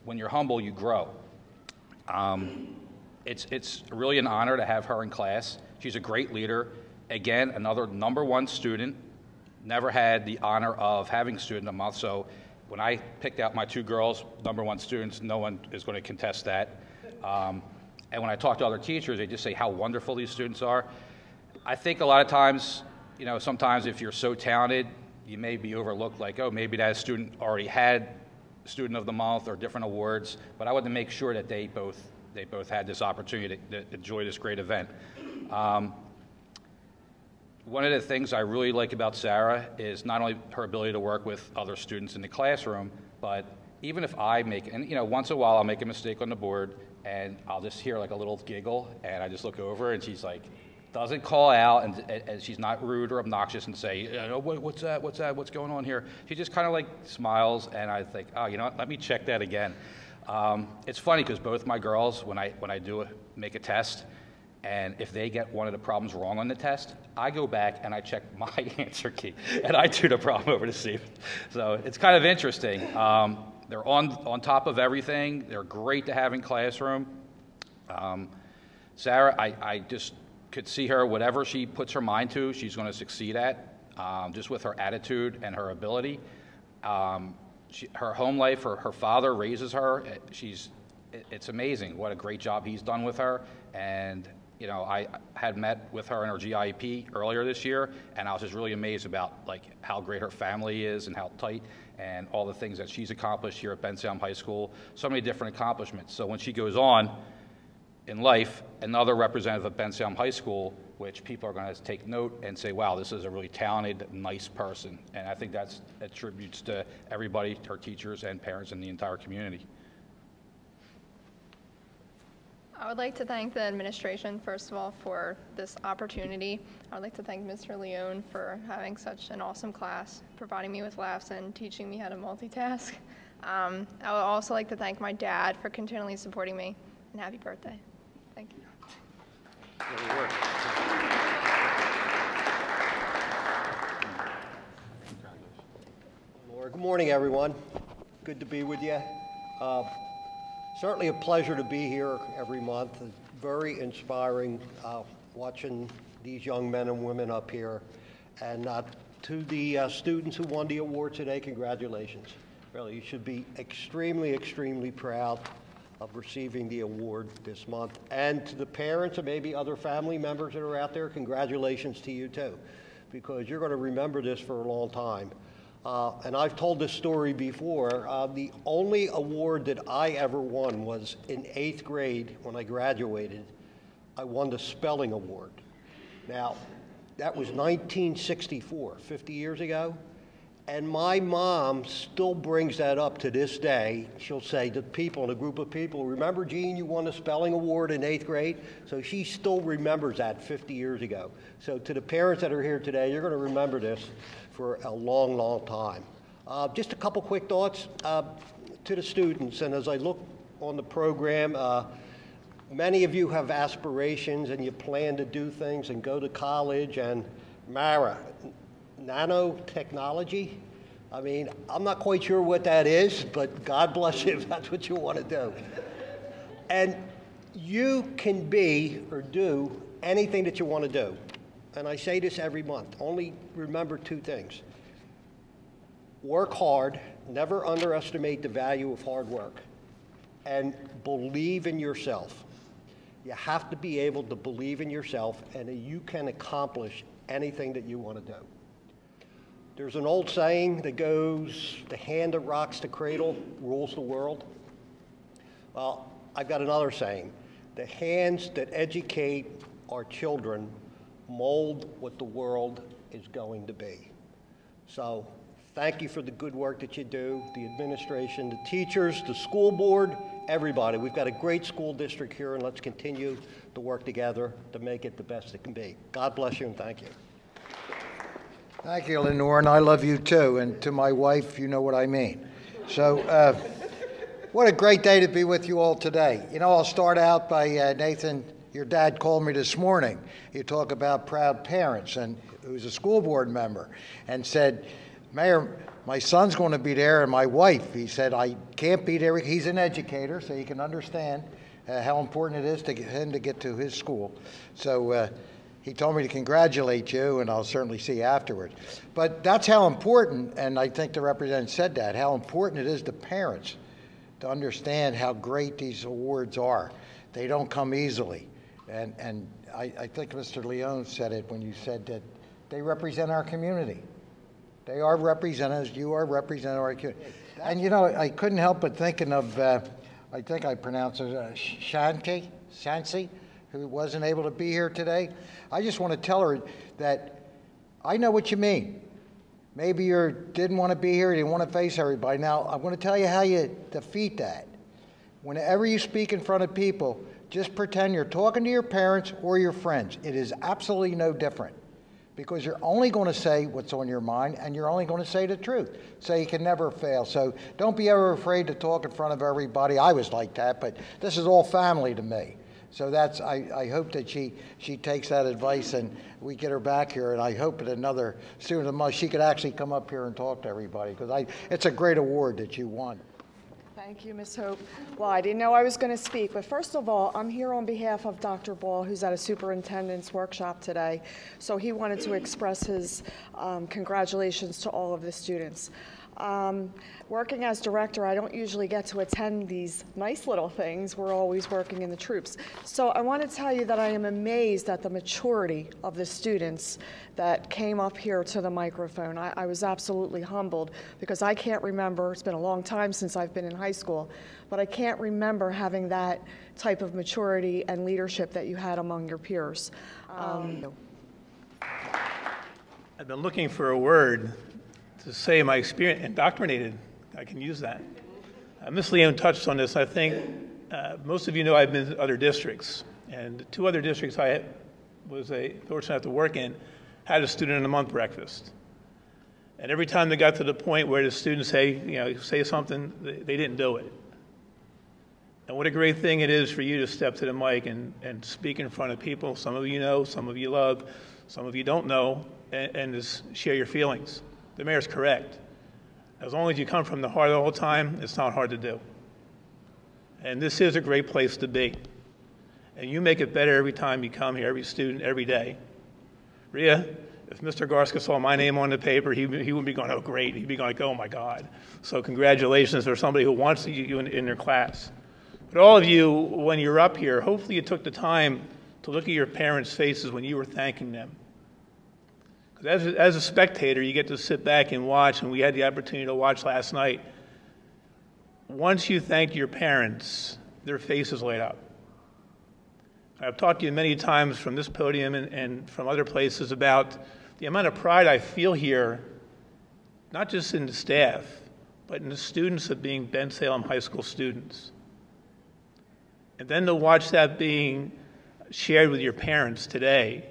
when you're humble, you grow. It's really an honor to have her in class. She's a great leader. Again, another #1 student. Never had the honor of having student of the month, so when I picked out my 2 girls, #1 students, no one is going to contest that. And when I talk to other teachers, they just say how wonderful these students are. I think a lot of times, you know, sometimes if you're so talented, you may be overlooked like, oh, maybe that student already had student of the month or different awards, but I wanted to make sure that they both had this opportunity to enjoy this great event. One of the things I really like about Sarah is not only her ability to work with other students in the classroom, but even if I make, and you know, once in a while I'll make a mistake on the board and I'll just hear like a little giggle and I just look over and she's like, doesn't call out and she's not rude or obnoxious and say, what's that, what's going on here? She just kind of like smiles and I think, oh, you know what, let me check that again. It's funny because both my girls, when I do make a test, and if they get one of the problems wrong on the test, I go back and I check my answer key and I do the problem over to see. So it's kind of interesting. They're on top of everything. They're great to have in classroom. Sarah, I just could see her, whatever she puts her mind to, she's going to succeed at, just with her attitude and her ability. Her home life, her father raises her. It's amazing what a great job he's done with her. And you know, I had met with her in her GIP earlier this year, and I was just really amazed about like how great her family is and how tight and all the things that she's accomplished here at Bensalem High School. So many different accomplishments. So when she goes on in life, another representative of Bensalem High School, which people are going to take note and say, wow, this is a really talented, nice person. And I think that attributes to everybody, her teachers and parents and the entire community. I would like to thank the administration, first of all, for this opportunity. I would like to thank Mr. Leone for having such an awesome class, providing me with laughs and teaching me how to multitask. I would also like to thank my dad for continually supporting me, and happy birthday. Thank you. Good morning, everyone. Good to be with you. Certainly a pleasure to be here every month. It's very inspiring watching these young men and women up here. And to the students who won the award today, congratulations. Really, you should be extremely, extremely proud of receiving the award this month. And to the parents and maybe other family members that are out there, congratulations to you too, because you're going to remember this for a long time. And I've told this story before. The only award that I ever won was in 8th grade when I graduated. I won the spelling award. Now, that was 1964, 50 years ago. And my mom still brings that up to this day. She'll say to people, in a group of people, remember, Gene, you won the spelling award in 8th grade? So she still remembers that 50 years ago. So to the parents that are here today, you're going to remember this for a long, long time. Just a couple quick thoughts to the students. And as I look on the program, many of you have aspirations and you plan to do things and go to college. And Mara, nanotechnology, I mean, I'm not quite sure what that is, but God bless you if that's what you want to do. And you can be or do anything that you want to do. And I say this every month. Only remember 2 things. Work hard. Never underestimate the value of hard work. And believe in yourself. You have to be able to believe in yourself, and you can accomplish anything that you want to do. There's an old saying that goes, the hand that rocks the cradle rules the world. Well, I've got another saying. The hands that educate our children mold what the world is going to be. So thank you for the good work that you do, the administration, the teachers, the school board, everybody. We've got a great school district here, and let's continue to work together to make it the best it can be. God bless you, and thank you. Thank you, Lenore, and I love you too. And to my wife, you know what I mean. So what a great day to be with you all today. You know, I'll start out by Nathan. Your dad called me this morning. You talk about proud parents, and who's a school board member, and said, Mayor, my son's going to be there, and my wife. He said, I can't be there. He's an educator, so he can understand. how important it is to him to get to his school. So he told me to congratulate you, and I'll certainly see you afterwards. But that's how important, and I think the representative said that, how important it is to parents to understand how great these awards are. They don't come easily. And I think Mr. Leone said it when you said that they represent our community. They are representatives. You are representing our community. And you know, I couldn't help but thinking of, I think I pronounced it, Shansi, who wasn't able to be here today. I just want to tell her that I know what you mean. Maybe you didn't want to be here, you didn't want to face everybody. Now, I'm going to tell you how you defeat that. Whenever you speak in front of people, just pretend you're talking to your parents or your friends. It is absolutely no different, because you're only going to say what's on your mind, and you're only going to say the truth. So you can never fail. So don't be ever afraid to talk in front of everybody. I was like that, but this is all family to me. So that's, I hope that she takes that advice and we get her back here, and I hope that another student of the month, she could actually come up here and talk to everybody, because it's a great award that you won. Thank you, Ms. Hope. Well, I didn't know I was going to speak, but first of all, I'm here on behalf of Dr. Ball, who's at a superintendent's workshop today. So he wanted to express his congratulations to all of the students. Working as director, I don't usually get to attend these nice little things. We're always working in the troops. So I want to tell you that I am amazed at the maturity of the students that came up here to the microphone. I was absolutely humbled, because I can't remember, it's been a long time since I've been in high school, but I can't remember having that type of maturity and leadership that you had among your peers. I've been looking for a word to say my experience, indoctrinated, I can use that. Ms. Leone touched on this. I think most of you know I've been to other districts, and the 2 other districts I was fortunate enough to work in had a student in the month breakfast. And every time they got to the point where the students say something, they didn't do it. And what a great thing it is for you to step to the mic and speak in front of people. Some of you know, some of you love, some of you don't know, and just share your feelings. The mayor's correct. As long as you come from the heart the whole time, it's not hard to do. And this is a great place to be. And you make it better every time you come here, every student, every day. Rhea, if Mr. Garska saw my name on the paper, he wouldn't be going, oh, great. He'd be going, like, oh, my God. So congratulations for somebody who wants you in their class. But all of you, when you're up here, hopefully you took the time to look at your parents' faces when you were thanking them. As a spectator, you get to sit back and watch, and we had the opportunity to watch last night. Once you thank your parents, their faces light up. I've talked to you many times from this podium and from other places about the amount of pride I feel here, not just in the staff, but in the students of being Bensalem High School students. And then to watch that being shared with your parents today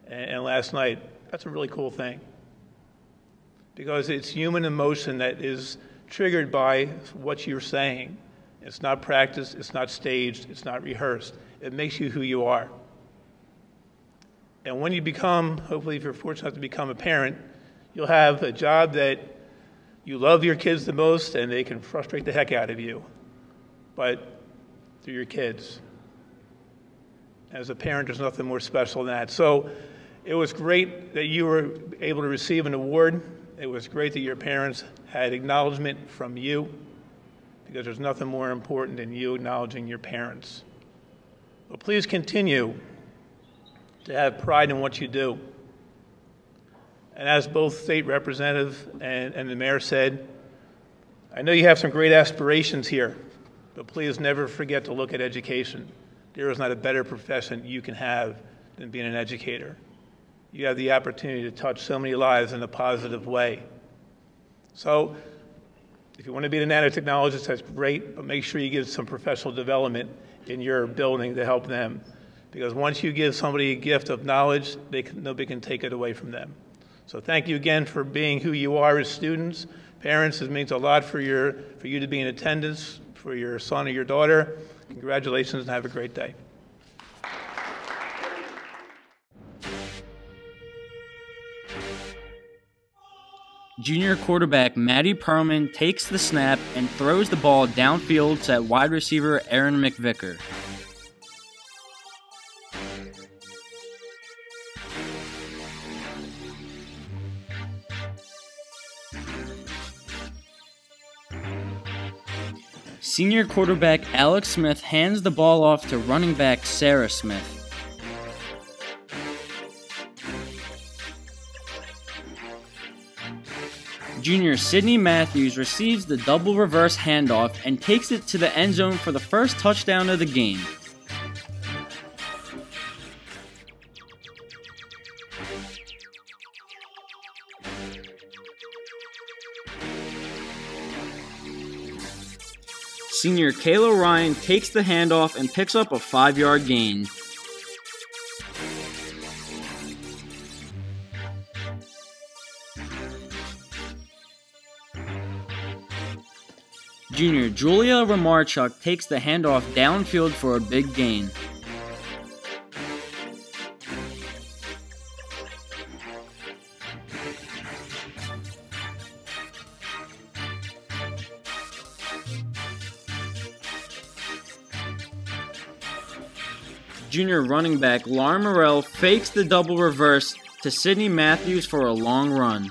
and last night, that's a really cool thing, because it's human emotion that is triggered by what you're saying. It's not practiced, it's not staged, it's not rehearsed. It makes you who you are. And when you become, hopefully if you're fortunate enough to become a parent, you'll have a job that you love your kids the most, and they can frustrate the heck out of you. But they're your kids. As a parent, there's nothing more special than that. So it was great that you were able to receive an award. It was great that your parents had acknowledgement from you, because there's nothing more important than you acknowledging your parents. But please continue to have pride in what you do. And as both state representative and the mayor said, I know you have some great aspirations here, but please never forget to look at education. There is not a better profession you can have than being an educator. You have the opportunity to touch so many lives in a positive way. So if you want to be a nanotechnologist, that's great, but make sure you give some professional development in your building to help them. Because once you give somebody a gift of knowledge, nobody can take it away from them. So thank you again for being who you are as students. Parents, it means a lot for you to be in attendance, for your son or your daughter. Congratulations and have a great day. Junior quarterback Maddie Perlman takes the snap and throws the ball downfield to wide receiver Aaron McVicker. Senior quarterback Alex Smith hands the ball off to running back Sarah Smith. Junior Sydney Matthews receives the double reverse handoff and takes it to the end zone for the first touchdown of the game. Senior Kayla Ryan takes the handoff and picks up a 5-yard gain. Junior Julia Ramarchuk takes the handoff downfield for a big gain. Junior running back Lauren Morrell fakes the double reverse to Sydney Matthews for a long run.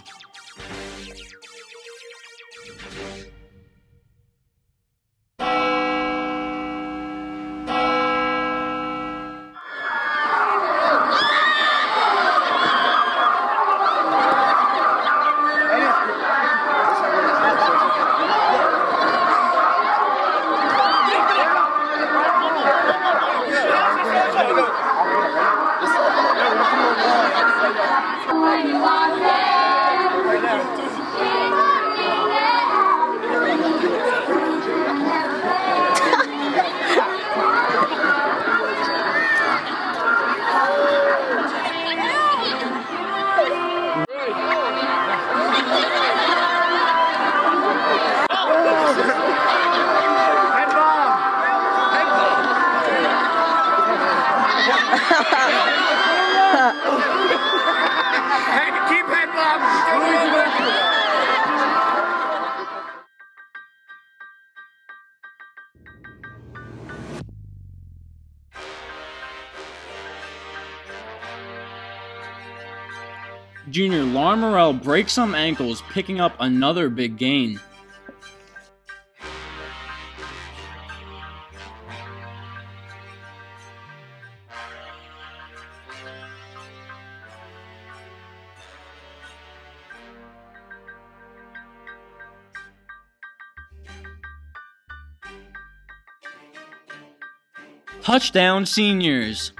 Junior Lauren Morrell breaks some ankles, picking up another big gain. Touchdown, seniors!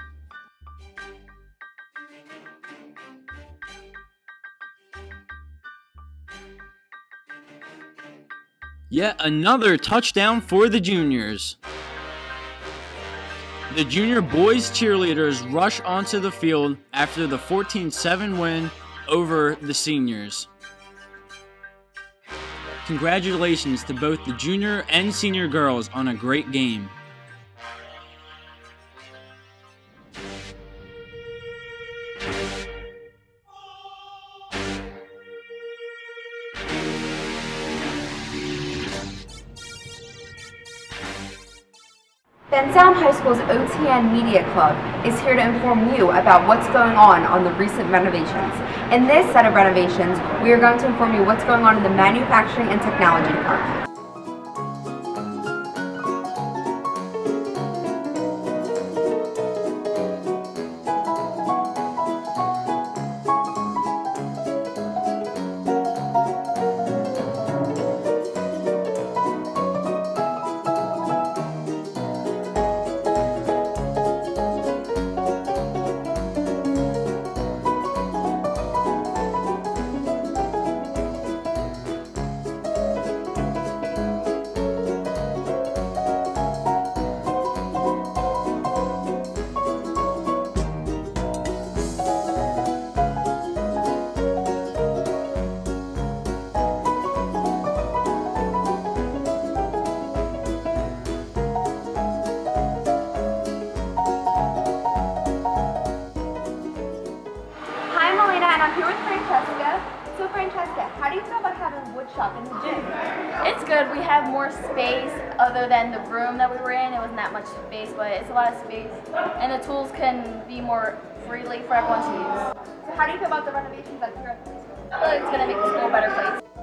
Yet another touchdown for the juniors. The junior boys cheerleaders rush onto the field after the 14-7 win over the seniors. Congratulations to both the junior and senior girls on a great game. Bensalem High School's OTN Media Club is here to inform you about what's going on the recent renovations. In this set of renovations, we are going to inform you what's going on in the Manufacturing and Technology Department. Francesca, how do you feel about having woodshop in the gym? It's good. We have more space other than the room that we were in. It wasn't that much space, but it's a lot of space. And the tools can be more freely for everyone to use. So how do you feel about the renovations that's here at the preschool? I feel like it's going to make the school a better place.